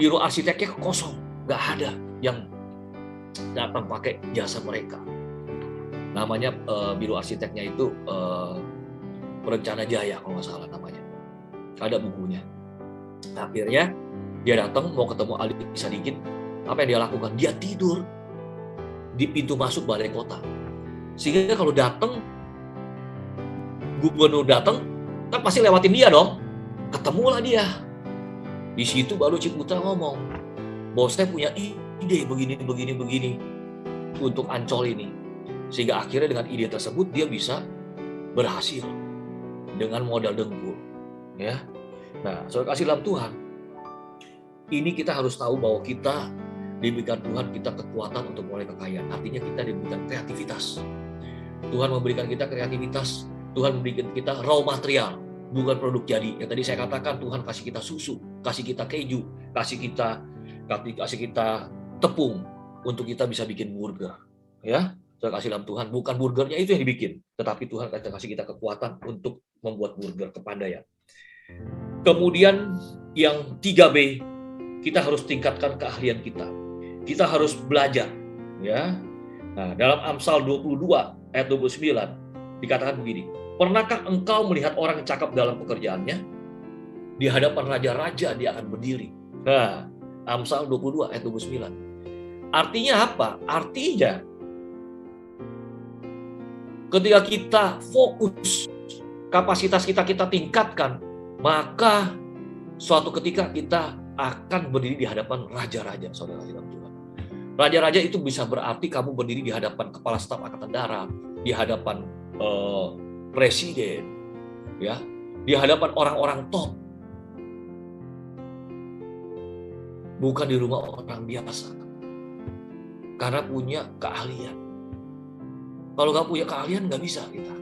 Biro arsiteknya kosong, nggak ada yang datang pakai jasa mereka. Namanya biro arsiteknya itu Rencana Jaya kalau nggak salah namanya. Ada bukunya. Akhirnya dia datang mau ketemu Ali Sadikin. Apa yang dia lakukan? Dia tidur di pintu masuk balai kota. Sehingga kalau datang, gubernur datang, kan pasti lewatin dia dong. Ketemulah dia. Di situ baru Ciputra ngomong, bahwa saya punya ide begini untuk Ancol ini. Sehingga akhirnya dengan ide tersebut dia bisa berhasil dengan modal dengkul. Ya. Nah, saudara kasih dalam Tuhan, ini kita harus tahu bahwa kita diberikan Tuhan kita kekuatan untuk mulai kekayaan. Artinya kita diberikan kreativitas. Tuhan memberikan kita kreativitas. Tuhan memberikan kita raw material, bukan produk jadi. Yang tadi saya katakan, Tuhan kasih kita susu, kasih kita keju, kasih kita tepung untuk kita bisa bikin burger. Ya, Saudara kasih dalam Tuhan, bukan burgernya itu yang dibikin, tetapi Tuhan akan kasih kita kekuatan untuk membuat burger, kepandaian. Kemudian yang 3B, kita harus tingkatkan keahlian kita. Kita harus belajar, ya. Nah, dalam Amsal 22 ayat 29 dikatakan begini, pernahkah engkau melihat orang yang cakap dalam pekerjaannya? Di hadapan raja-raja dia akan berdiri. Nah, Amsal 22 ayat 29. Artinya apa? Artinya ketika kita fokus, kapasitas kita tingkatkan, maka suatu ketika kita akan berdiri di hadapan raja-raja, saudara dalam Tuhan. Raja-raja itu bisa berarti kamu berdiri di hadapan kepala staf angkatan darat, di hadapan presiden, ya, di hadapan orang-orang top, bukan di rumah orang biasa, karena punya keahlian. Kalau nggak punya keahlian nggak bisa kita,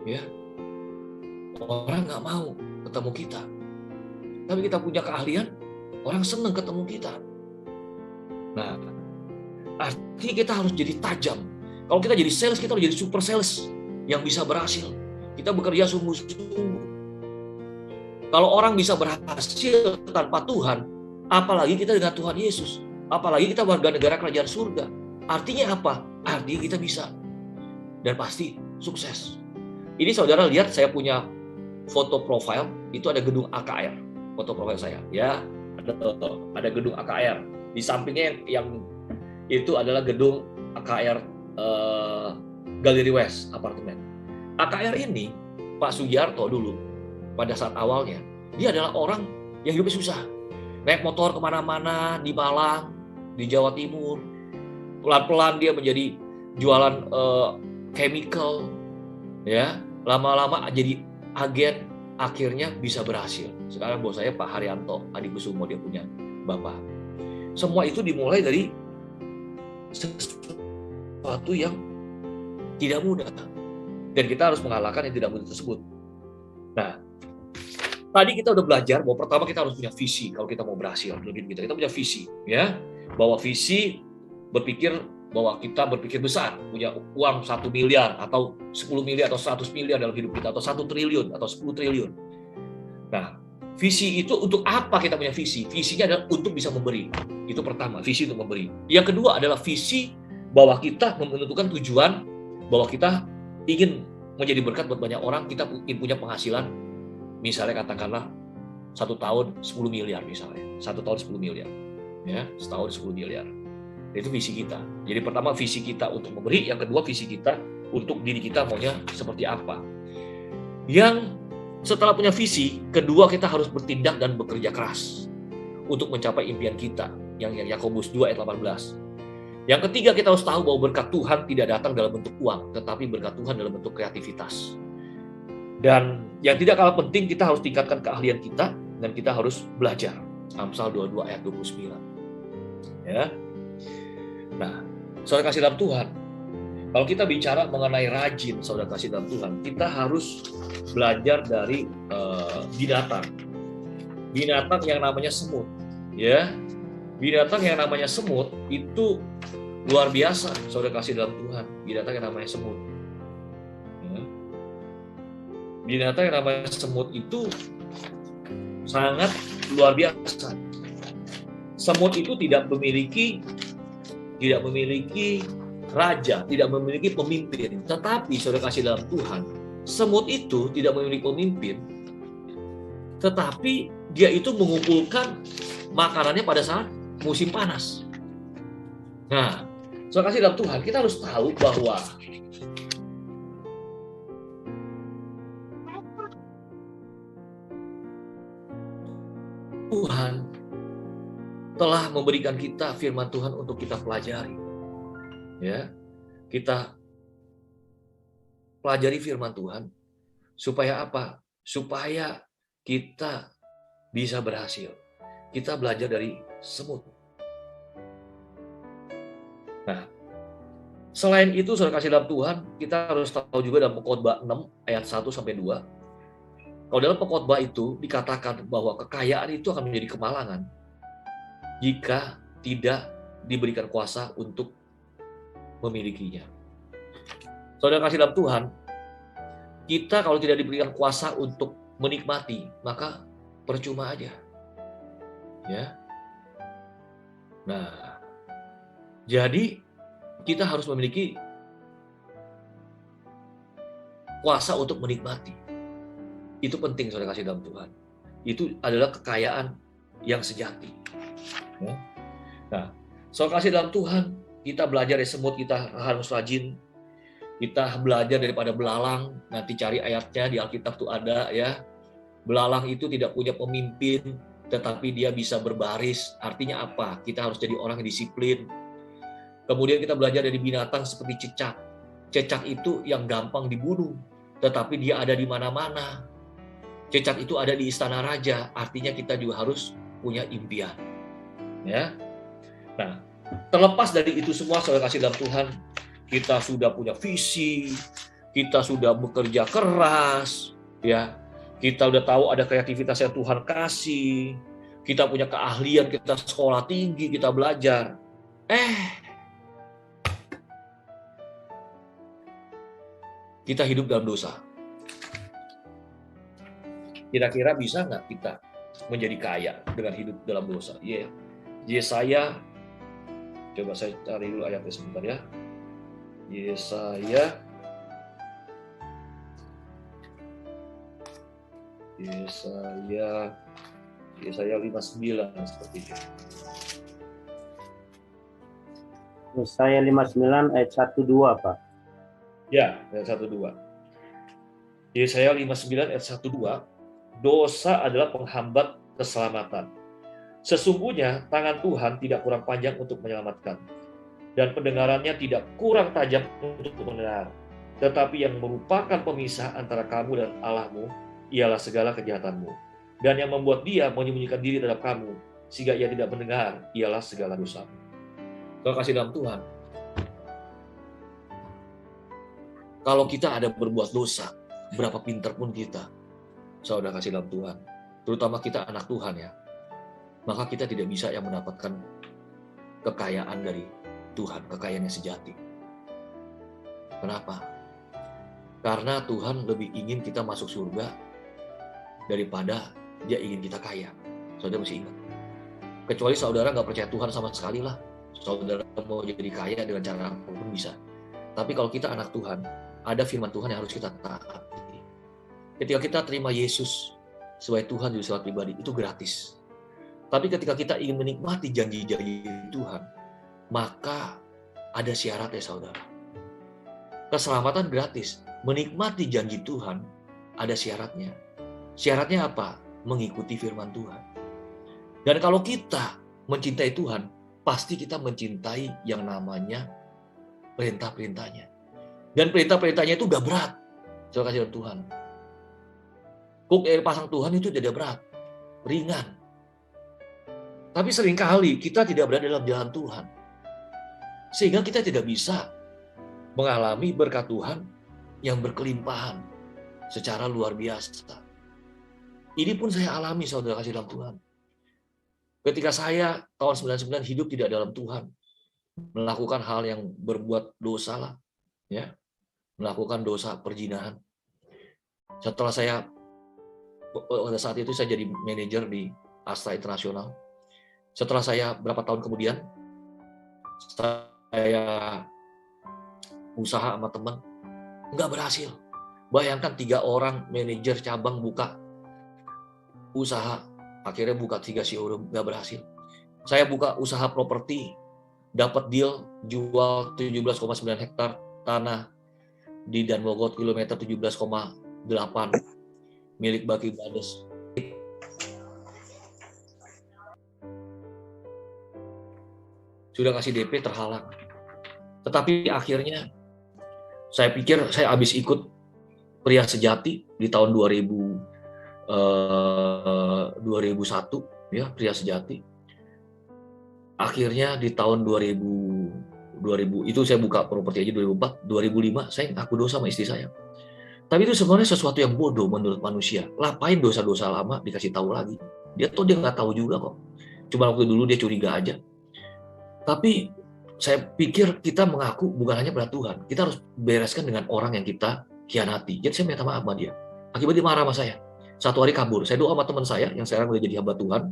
ya. Orang nggak mau ketemu kita. Tapi kita punya keahlian, orang senang ketemu kita. Nah, artinya kita harus jadi tajam. Kalau kita jadi sales, kita harus jadi super sales yang bisa berhasil. Kita bekerja sungguh-sungguh. Kalau orang bisa berhasil tanpa Tuhan, apalagi kita dengan Tuhan Yesus, apalagi kita warga negara kerajaan surga. Artinya apa? Artinya kita bisa. Dan pasti sukses. Ini saudara lihat, saya punya foto profile, itu ada gedung AKR. Foto profil saya, ya, ada gedung AKR. Di sampingnya yang itu adalah gedung AKR Gallery West apartemen. AKR ini Pak Sugiarto dulu pada saat awalnya, dia adalah orang yang hidupnya susah, naik motor kemana-mana di Malang, di Jawa Timur. Pelan-pelan dia menjadi jualan chemical, ya, lama-lama jadi agen, akhirnya bisa berhasil. Sekarang bos saya Pak Haryanto Adikusumo, dia punya bapak. Semua itu dimulai dari sesuatu yang tidak mudah, dan kita harus mengalahkan yang tidak mudah tersebut. Nah, tadi kita udah belajar bahwa pertama kita harus punya visi kalau kita mau berhasil. Lebih kita punya visi, ya, bahwa visi berpikir bahwa kita berpikir besar, punya uang 1 miliar atau 10 miliar atau 100 miliar dalam hidup kita, atau 1 triliun atau 10 triliun. Nah, visi itu untuk apa kita punya visi? Visinya adalah untuk bisa memberi. Itu pertama, visi untuk memberi. Yang kedua adalah visi bahwa kita menentukan tujuan, bahwa kita ingin menjadi berkat buat banyak orang, kita ingin punya penghasilan, misalnya katakanlah 1 tahun 10 miliar misalnya. 1 tahun 10 miliar. Ya, setahun 10 miliar. Itu visi kita. Jadi pertama visi kita untuk memberi, yang kedua visi kita untuk diri kita maunya seperti apa. Yang setelah punya visi, kedua kita harus bertindak dan bekerja keras untuk mencapai impian kita, yang Yakobus 2 ayat 18. Yang ketiga kita harus tahu bahwa berkat Tuhan tidak datang dalam bentuk uang, tetapi berkat Tuhan dalam bentuk kreativitas. Dan yang tidak kalah penting, kita harus tingkatkan keahlian kita dan kita harus belajar. Amsal 22 ayat 29. Ya. Nah, saudara kasih dalam Tuhan, kalau kita bicara mengenai rajin, saudara kasih dalam Tuhan, kita harus belajar dari binatang yang namanya semut, ya. Binatang yang namanya semut itu luar biasa, saudara kasih dalam Tuhan. Binatang yang namanya semut, ya. Binatang yang namanya semut itu sangat luar biasa. Semut itu tidak memiliki raja, tidak memiliki pemimpin. Tetapi saudara kasih dalam Tuhan, semut itu tidak memiliki pemimpin, tetapi dia itu mengumpulkan makanannya pada saat musim panas. Nah, saudara kasih dalam Tuhan, kita harus tahu bahwa Tuhan telah memberikan kita firman Tuhan untuk kita pelajari. Ya, kita pelajari firman Tuhan supaya apa? Supaya kita bisa berhasil. Kita belajar dari semut. Nah, selain itu saudara kasih dalam Tuhan, kita harus tahu juga dalam Pengkhotbah 6 ayat 1 sampai 2. Kalau dalam pengkhotbah itu dikatakan bahwa kekayaan itu akan menjadi kemalangan jika tidak diberikan kuasa untuk memilikinya. Saudara kasih dalam Tuhan, kita kalau tidak diberikan kuasa untuk menikmati, maka percuma aja. Ya. Nah, jadi kita harus memiliki kuasa untuk menikmati. Itu penting, saudara kasih dalam Tuhan. Itu adalah kekayaan yang sejati. Ya. Nah, saudara kasih dalam Tuhan, kita belajar dari semut, kita harus rajin. Kita belajar daripada belalang, nanti cari ayatnya di Alkitab itu ada ya. Belalang itu tidak punya pemimpin, tetapi dia bisa berbaris. Artinya apa? Kita harus jadi orang yang disiplin. Kemudian kita belajar dari binatang seperti cicak. Cicak itu yang gampang dibunuh, tetapi dia ada di mana-mana. Cicak itu ada di istana raja, artinya kita juga harus punya impian. Ya. Nah, terlepas dari itu semua, saudara kasih dalam Tuhan, kita sudah punya visi, kita sudah bekerja keras, ya. Kita udah tahu ada kreativitas yang Tuhan kasih, kita punya keahlian, kita sekolah tinggi, kita belajar. Kita hidup dalam dosa. Kira-kira bisa nggak kita menjadi kaya dengan hidup dalam dosa? Yesaya, coba saya cari dulu ayatnya sebentar ya. Yesaya 59 seperti itu. Yesaya 59 ayat 1-2, Pak. Ya, ayat 1-2. Yesaya 59 ayat 1-2. Dosa adalah penghambat keselamatan. Sesungguhnya tangan Tuhan tidak kurang panjang untuk menyelamatkan, dan pendengarannya tidak kurang tajam untuk mendengar. Tetapi yang merupakan pemisah antara kamu dan Allahmu ialah segala kejahatanmu. Dan yang membuat dia menyembunyikan diri terhadap kamu, sehingga ia tidak mendengar, ialah segala dosamu. Kalau kasih dalam Tuhan, kalau kita ada berbuat dosa, berapa pintar pun kita, saudara kasih dalam Tuhan, terutama kita anak Tuhan ya, maka kita tidak bisa yang mendapatkan kekayaan dari Tuhan, kekayaan yang sejati. Kenapa? Karena Tuhan lebih ingin kita masuk surga daripada dia ingin kita kaya. Saudara mesti ingat. Kecuali saudara nggak percaya Tuhan sama sekali lah, saudara mau jadi kaya dengan cara apapun bisa. Tapi kalau kita anak Tuhan, ada firman Tuhan yang harus kita taati. Ketika kita terima Yesus sebagai Tuhan di dalam pribadi, itu gratis. Tapi ketika kita ingin menikmati janji-janji Tuhan, maka ada syaratnya, saudara. Keselamatan gratis. Menikmati janji Tuhan, ada syaratnya. Syaratnya apa? Mengikuti firman Tuhan. Dan kalau kita mencintai Tuhan, pasti kita mencintai yang namanya perintah-perintahnya. Dan perintah-perintahnya itu gak berat. Saya kasih Tuhan. Kuk air pasang Tuhan itu tidak berat. Ringan. Tapi seringkali kita tidak berada dalam jalan Tuhan. Sehingga kita tidak bisa mengalami berkat Tuhan yang berkelimpahan secara luar biasa. Ini pun saya alami, saudara kasih dalam Tuhan. Ketika saya tahun 99 hidup tidak dalam Tuhan, melakukan hal yang berbuat dosa lah, ya, melakukan dosa perzinahan. Setelah saya pada saat itu saya jadi manajer di Astra Internasional. Setelah saya berapa tahun kemudian, saya usaha sama teman, nggak berhasil. Bayangkan 3 orang manajer cabang buka usaha, akhirnya buka 3 showroom, nggak berhasil. Saya buka usaha properti, dapat deal jual 17,9 hektar tanah di Danmogot kilometer 17,8 milik Baki Brothers. Sudah kasih DP terhalang. Tetapi akhirnya saya pikir saya habis ikut Pria Sejati di tahun 2001 ya, Pria Sejati. Akhirnya di tahun 2000 itu saya buka properti aja 2004, 2005 saya ngaku dosa sama istri saya. Tapi itu sebenarnya sesuatu yang bodoh menurut manusia. Lapain dosa-dosa lama dikasih tahu lagi. Dia nggak tahu juga kok. Cuma waktu dulu dia curiga aja. Tapi saya pikir kita mengaku bukan hanya pada Tuhan, kita harus bereskan dengan orang yang kita khianati. Jadi saya minta maaf sama dia. Akibatnya dia marah sama saya. Satu hari kabur. Saya doa sama teman saya yang sekarang udah jadi hamba Tuhan,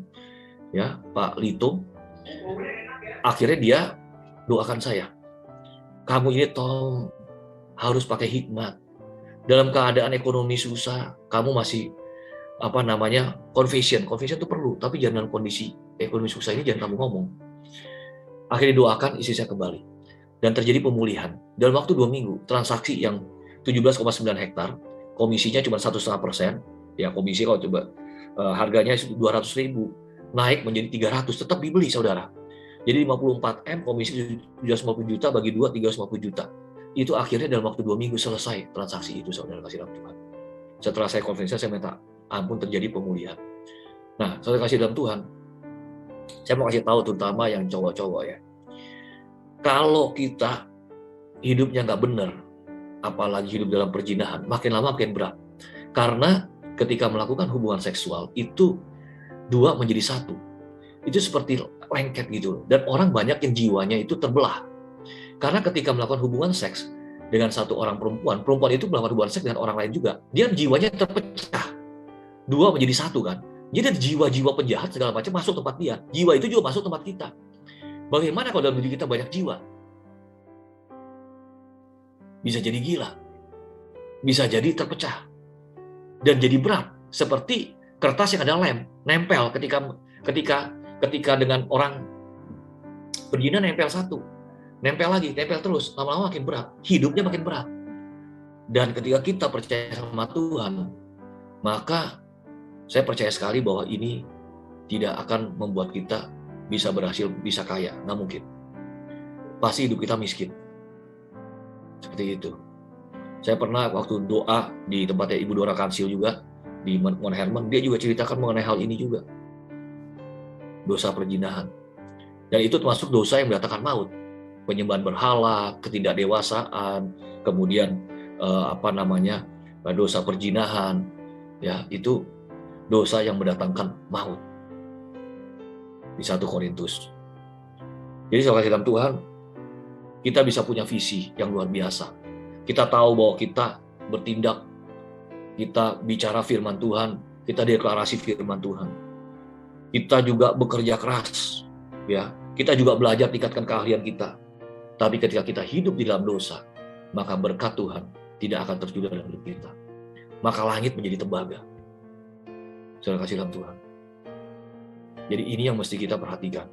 ya Pak Lito. Akhirnya dia doakan saya. Kamu ini tolong harus pakai hikmat. Dalam keadaan ekonomi susah, kamu masih confession itu perlu, tapi jangan dalam kondisi ekonomi susah ini jangan kamu ngomong. Akhirnya doakan, istri saya kembali dan terjadi pemulihan dalam waktu 2 minggu. Transaksi yang 17,9 hektar, komisinya cuma 1,5%. Ya komisi kalau coba harganya 200.000 naik menjadi 300, tetap dibeli saudara. Jadi 54 M, komisi 750 juta bagi 2, 350 juta. Itu akhirnya dalam waktu 2 minggu selesai transaksi itu, saudara kasih dalam Tuhan. Setelah saya konferensi, saya minta ampun, terjadi pemulihan. Nah, saudara kasih dalam Tuhan, saya mau kasih tahu terutama yang cowok-cowok ya. Kalau kita hidupnya nggak benar, apalagi hidup dalam perzinahan, makin lama makin berat. Karena ketika melakukan hubungan seksual, itu 2 menjadi 1. Itu seperti lengket gitu. Dan orang banyak yang jiwanya itu terbelah. Karena ketika melakukan hubungan seks dengan satu orang perempuan itu melakukan hubungan seks dengan orang lain juga. Dia jiwanya terpecah. 2 menjadi 1 kan. Jadi jiwa-jiwa penjahat segala macam masuk tempat dia. Jiwa itu juga masuk tempat kita. Bagaimana kalau dalam diri kita banyak jiwa? Bisa jadi gila. Bisa jadi terpecah. Dan jadi berat. Seperti kertas yang ada lem. Nempel ketika dengan orang berzina, nempel 1. Nempel lagi, nempel terus. Lama-lama makin berat. Hidupnya makin berat. Dan ketika kita percaya sama Tuhan, maka saya percaya sekali bahwa ini tidak akan membuat kita bisa berhasil, bisa kaya. Nggak mungkin. Pasti hidup kita miskin. Seperti itu. Saya pernah waktu doa di tempatnya Ibu Dora Kansil juga, di Mon Herman, dia juga ceritakan mengenai hal ini juga. Dosa perzinahan. Dan itu termasuk dosa yang mendatangkan maut. Penyembahan berhala, ketidakdewasaan, kemudian dosa perzinahan, ya itu dosa yang mendatangkan maut. Di 1 Korintus. Jadi saudara dalam Tuhan, kita bisa punya visi yang luar biasa. Kita tahu bahwa kita bertindak, kita bicara firman Tuhan, kita deklarasi firman Tuhan. Kita juga bekerja keras, ya. Kita juga belajar tingkatkan keahlian kita. Tapi ketika kita hidup di dalam dosa, maka berkat Tuhan tidak akan terjadi dalam hidup kita. Maka langit menjadi tembaga. Saudara kasih dalam Tuhan. Jadi ini yang mesti kita perhatikan.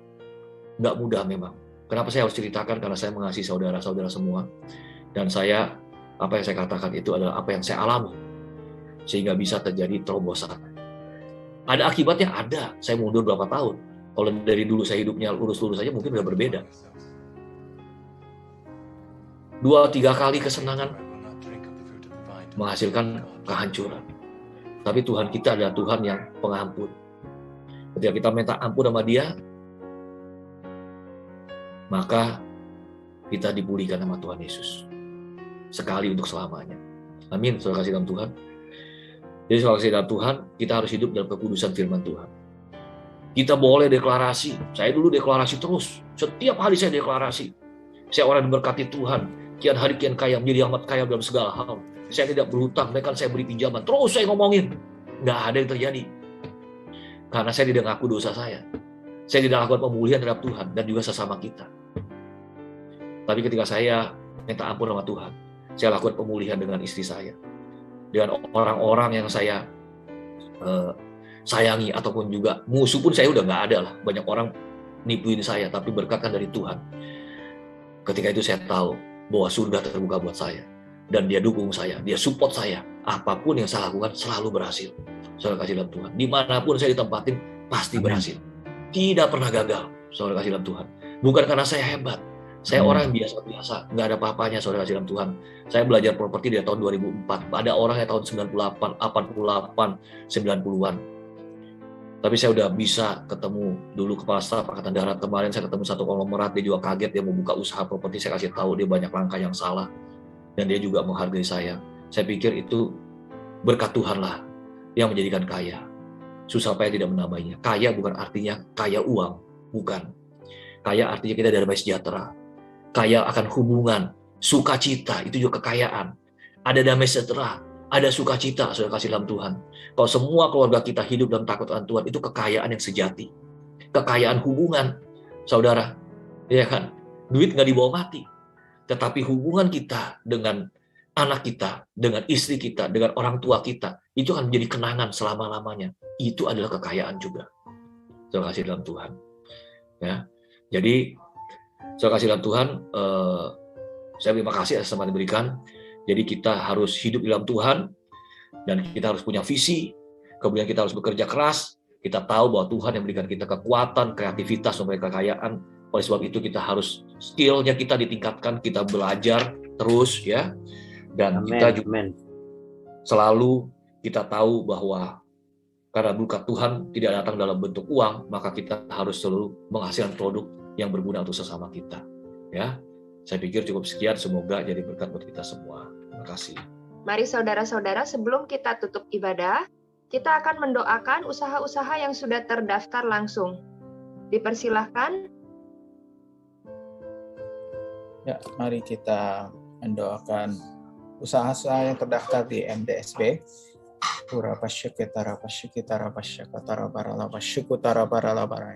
Nggak mudah memang. Kenapa saya harus ceritakan? Karena saya mengasihi saudara-saudara semua. Dan apa yang saya katakan itu adalah apa yang saya alami. Sehingga bisa terjadi terobosan. Ada akibatnya? Ada. Saya mundur berapa tahun. Kalau dari dulu saya hidupnya lurus-lurus saja mungkin udah berbeda. 2-3 kali kesenangan menghasilkan kehancuran. Tapi Tuhan kita adalah Tuhan yang pengampun. Ketika kita minta ampun sama Dia, maka kita dipulihkan sama Tuhan Yesus. Sekali untuk selamanya. Amin, saudara kasih dalam Tuhan. Jadi saudara kasih dalam Tuhan, kita harus hidup dalam kekudusan firman Tuhan. Kita boleh deklarasi. Saya dulu deklarasi terus. Setiap hari saya deklarasi. Saya orang yang diberkati Tuhan. Kian hari kian kaya, menjadi amat kaya dalam segala hal. Saya tidak berhutang, bahkan saya beri pinjaman. Terus saya ngomongin. Nggak ada yang terjadi. Karena saya tidak ngaku dosa saya. Saya tidak lakukan pemulihan terhadap Tuhan dan juga sesama kita. Tapi ketika saya minta ampun sama Tuhan, saya lakukan pemulihan dengan istri saya. Dengan orang-orang yang saya sayangi, ataupun juga musuh pun saya udah nggak ada lah. Banyak orang nipuin saya, tapi berkatkan dari Tuhan. Ketika itu saya tahu bahwa surga terbuka buat saya. Dan Dia dukung saya, Dia support saya. Apapun yang saya lakukan selalu berhasil. Saudara kasih dalam Tuhan. Dimanapun saya ditempatin, pasti berhasil. Tidak pernah gagal, saudara kasih dalam Tuhan. Bukan karena saya hebat. Saya orang yang biasa-biasa, nggak ada apa-apanya, saudara kasih dalam Tuhan. Saya belajar properti dari tahun 2004. Ada orang yang tahun 98, 88, 90-an. Tapi saya udah bisa ketemu dulu Kepala Staf Angkatan Darat. Kemarin saya ketemu satu konglomerat, dia juga kaget, dia mau buka usaha properti. Saya kasih tahu dia banyak langkah yang salah. Dan dia juga menghargai saya. Saya pikir itu berkat Tuhan lah yang menjadikan kaya. Susah payah tidak menambahnya. Kaya bukan artinya kaya uang. Bukan. Kaya artinya kita damai sejahtera. kaya akan hubungan, sukacita, itu juga kekayaan. Ada damai sejahtera, ada sukacita, saudara kasih dalam Tuhan. Kalau semua keluarga kita hidup dalam takut akan Tuhan, itu kekayaan yang sejati. Kekayaan hubungan, saudara. Ya kan? Duit nggak dibawa mati. Tetapi hubungan kita dengan anak kita, dengan istri kita, dengan orang tua kita, itu akan menjadi kenangan selama-lamanya. Itu adalah kekayaan juga. Saudara kasih dalam Tuhan. Ya. Jadi, saudara kasih dalam Tuhan, saya terima kasih atas kesempatan diberikan. Jadi kita harus hidup di dalam Tuhan, dan kita harus punya visi, kemudian kita harus bekerja keras, kita tahu bahwa Tuhan yang memberikan kita kekuatan, kreativitas, memberikan kekayaan. Oleh sebab itu kita harus skill-nya kita ditingkatkan, kita belajar terus ya. Dan kita juga selalu kita tahu bahwa karena berkat Tuhan tidak datang dalam bentuk uang, maka kita harus selalu menghasilkan produk yang berguna untuk sesama kita. Ya, saya pikir cukup sekian, semoga jadi berkat buat kita semua. Terima kasih. Mari saudara-saudara, sebelum kita tutup ibadah, kita akan mendoakan usaha-usaha yang sudah terdaftar langsung. Dipersilahkan. Ya, mari kita mendoakan usaha-usaha yang terdaftar di MDSB.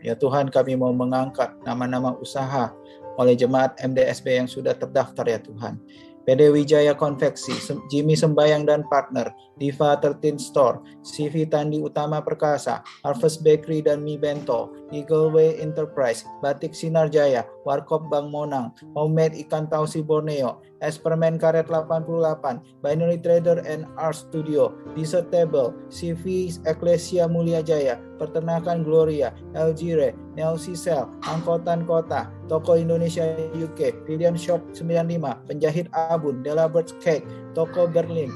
Ya Tuhan, kami mau mengangkat nama-nama usaha oleh jemaat MDSB yang sudah terdaftar ya Tuhan. PD Wijaya Konveksi, Jimmy Sembayang dan Partner, Diva 13 Store, CV Tandi Utama Perkasa, Harvest Bakery dan Mi Bento, Eagle Way Enterprise, Batik Sinar Jaya, Warkop Bang Monang, Homemade Ikan Tausi Borneo, Espermen Karet 88, Binary Trader and Art Studio, Dessert Table, CV Eklesia Mulia Jaya, Peternakan Gloria, LG Nelsi Cell, Angkotan Kota, Toko Indonesia UK, Pilihan Shop 95, Penjahit Abun, Delabert Cake, Toko Berlin,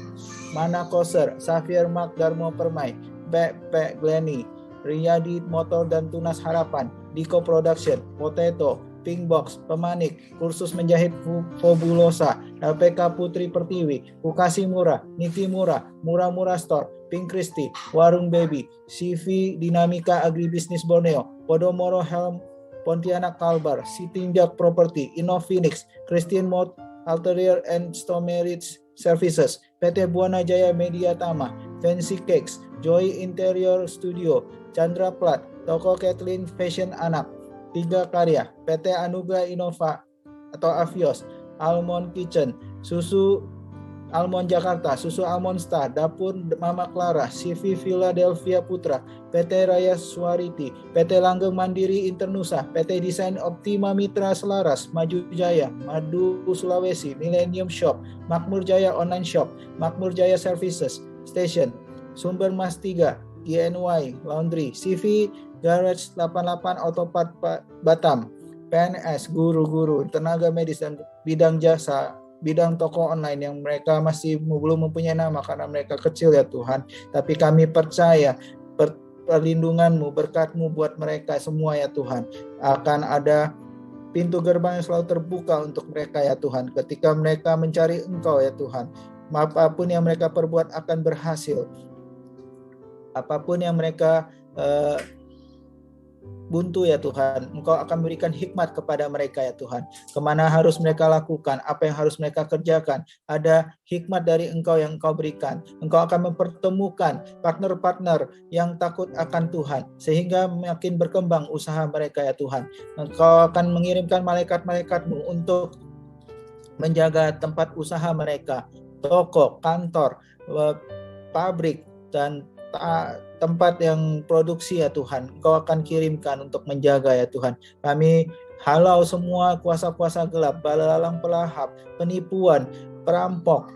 Mana Koser, Xavier Mark Darmo Permai, P. Glenny, Riyadi Motor dan Tunas Harapan, Diko Production, Potato, Pink Box, Pemanik, Kursus Menjahit Fabulosa, LPK Putri Pertiwi, Ukasi Murah, Niki Murah, Murah-Murah Store, Pink Christie, Warung Baby, CV Dinamika Agribisnis Borneo, Podomoro Helm Pontianak Kalbar, Sitinjak Property, Innofinix, Christian Mode Alterier and Stomerits Services, PT Buana Jaya Media Tama, Fancy Cakes, Joy Interior Studio, Chandra Plat, Toko Kathleen Fashion Anak, Tiga Karya, PT Anugerah Innova atau Avios, Almond Kitchen, Susu Almond Jakarta, Susu Almond Star, Dapur Mama Clara, CV Philadelphia Putra, PT Raya Suariti, PT Langgeng Mandiri Internusa, PT Desain Optima Mitra Selaras, Maju Jaya, Madu Sulawesi, Millennium Shop, Makmur Jaya Online Shop, Makmur Jaya Services Station, Sumber Mas 3, INY Laundry, CV Garage 88 Autopart Batam, PNS, guru-guru, tenaga medis dan bidang jasa, bidang toko online yang mereka masih belum mempunyai nama karena mereka kecil ya Tuhan. Tapi kami percaya perlindungan-Mu, berkat-Mu buat mereka semua ya Tuhan. Akan ada pintu gerbang yang selalu terbuka untuk mereka ya Tuhan. Ketika mereka mencari Engkau ya Tuhan, apapun yang mereka perbuat akan berhasil. Apapun yang mereka buntu ya Tuhan, Engkau akan berikan hikmat kepada mereka ya Tuhan. Kemana harus mereka lakukan, apa yang harus mereka kerjakan, ada hikmat dari Engkau yang Engkau berikan. Engkau akan mempertemukan partner-partner yang takut akan Tuhan, sehingga makin berkembang usaha mereka ya Tuhan. Engkau akan mengirimkan malaikat-malaikat-Mu untuk menjaga tempat usaha mereka, toko, kantor, pabrik, dan tempat yang produksi ya Tuhan. Engkau akan kirimkan untuk menjaga ya Tuhan. Kami halau semua kuasa-kuasa gelap, balalang pelahap, penipuan, perampok,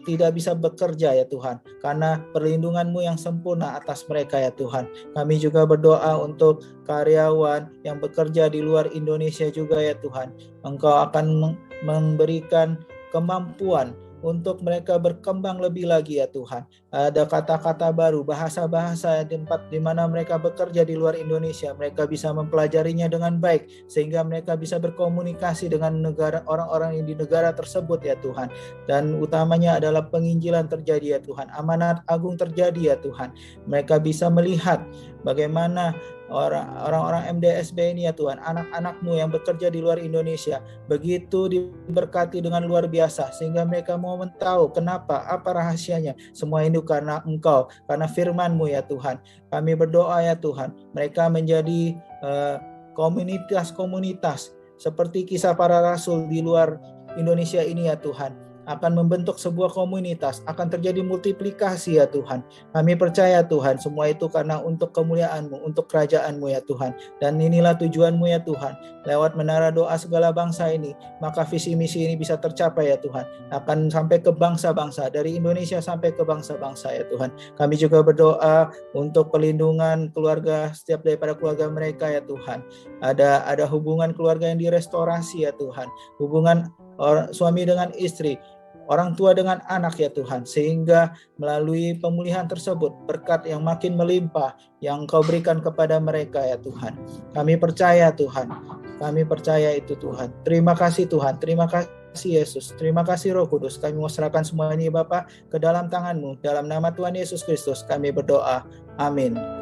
tidak bisa bekerja ya Tuhan, karena perlindungan-Mu yang sempurna atas mereka ya Tuhan. Kami juga berdoa untuk karyawan yang bekerja di luar Indonesia juga ya Tuhan. Engkau akan memberikan kemampuan untuk mereka berkembang lebih lagi ya Tuhan. Ada kata-kata baru, bahasa-bahasa di mana mereka bekerja di luar Indonesia, mereka bisa mempelajarinya dengan baik sehingga mereka bisa berkomunikasi dengan negara, orang-orang yang di negara tersebut ya Tuhan. Dan utamanya adalah penginjilan terjadi ya Tuhan, amanat agung terjadi ya Tuhan. Mereka bisa melihat bagaimana orang-orang MDSB ini ya Tuhan, anak-anak-Mu yang bekerja di luar Indonesia begitu diberkati dengan luar biasa, sehingga mereka mau tahu kenapa, apa rahasianya. Semua ini karena Engkau, karena firman-Mu ya Tuhan. Kami berdoa ya Tuhan, mereka menjadi komunitas-komunitas seperti kisah para rasul di luar Indonesia ini ya Tuhan, akan membentuk sebuah komunitas, akan terjadi multiplikasi ya Tuhan. Kami percaya Tuhan, semua itu karena untuk kemuliaan-Mu, untuk kerajaan-Mu ya Tuhan. Dan inilah tujuan-Mu ya Tuhan. Lewat menara doa segala bangsa ini, maka visi misi ini bisa tercapai ya Tuhan. Akan sampai ke bangsa-bangsa, dari Indonesia sampai ke bangsa-bangsa ya Tuhan. Kami juga berdoa untuk perlindungan keluarga, setiap daripada keluarga mereka ya Tuhan. Ada hubungan keluarga yang direstorasi ya Tuhan. Hubungan suami dengan istri, orang tua dengan anak ya Tuhan, sehingga melalui pemulihan tersebut berkat yang makin melimpah yang Kau berikan kepada mereka ya Tuhan. Kami percaya Tuhan, kami percaya itu Tuhan. Terima kasih Tuhan, terima kasih Yesus, terima kasih Roh Kudus. Kami mau serahkan semua ini Bapa ke dalam tangan-Mu, dalam nama Tuhan Yesus Kristus kami berdoa, amin.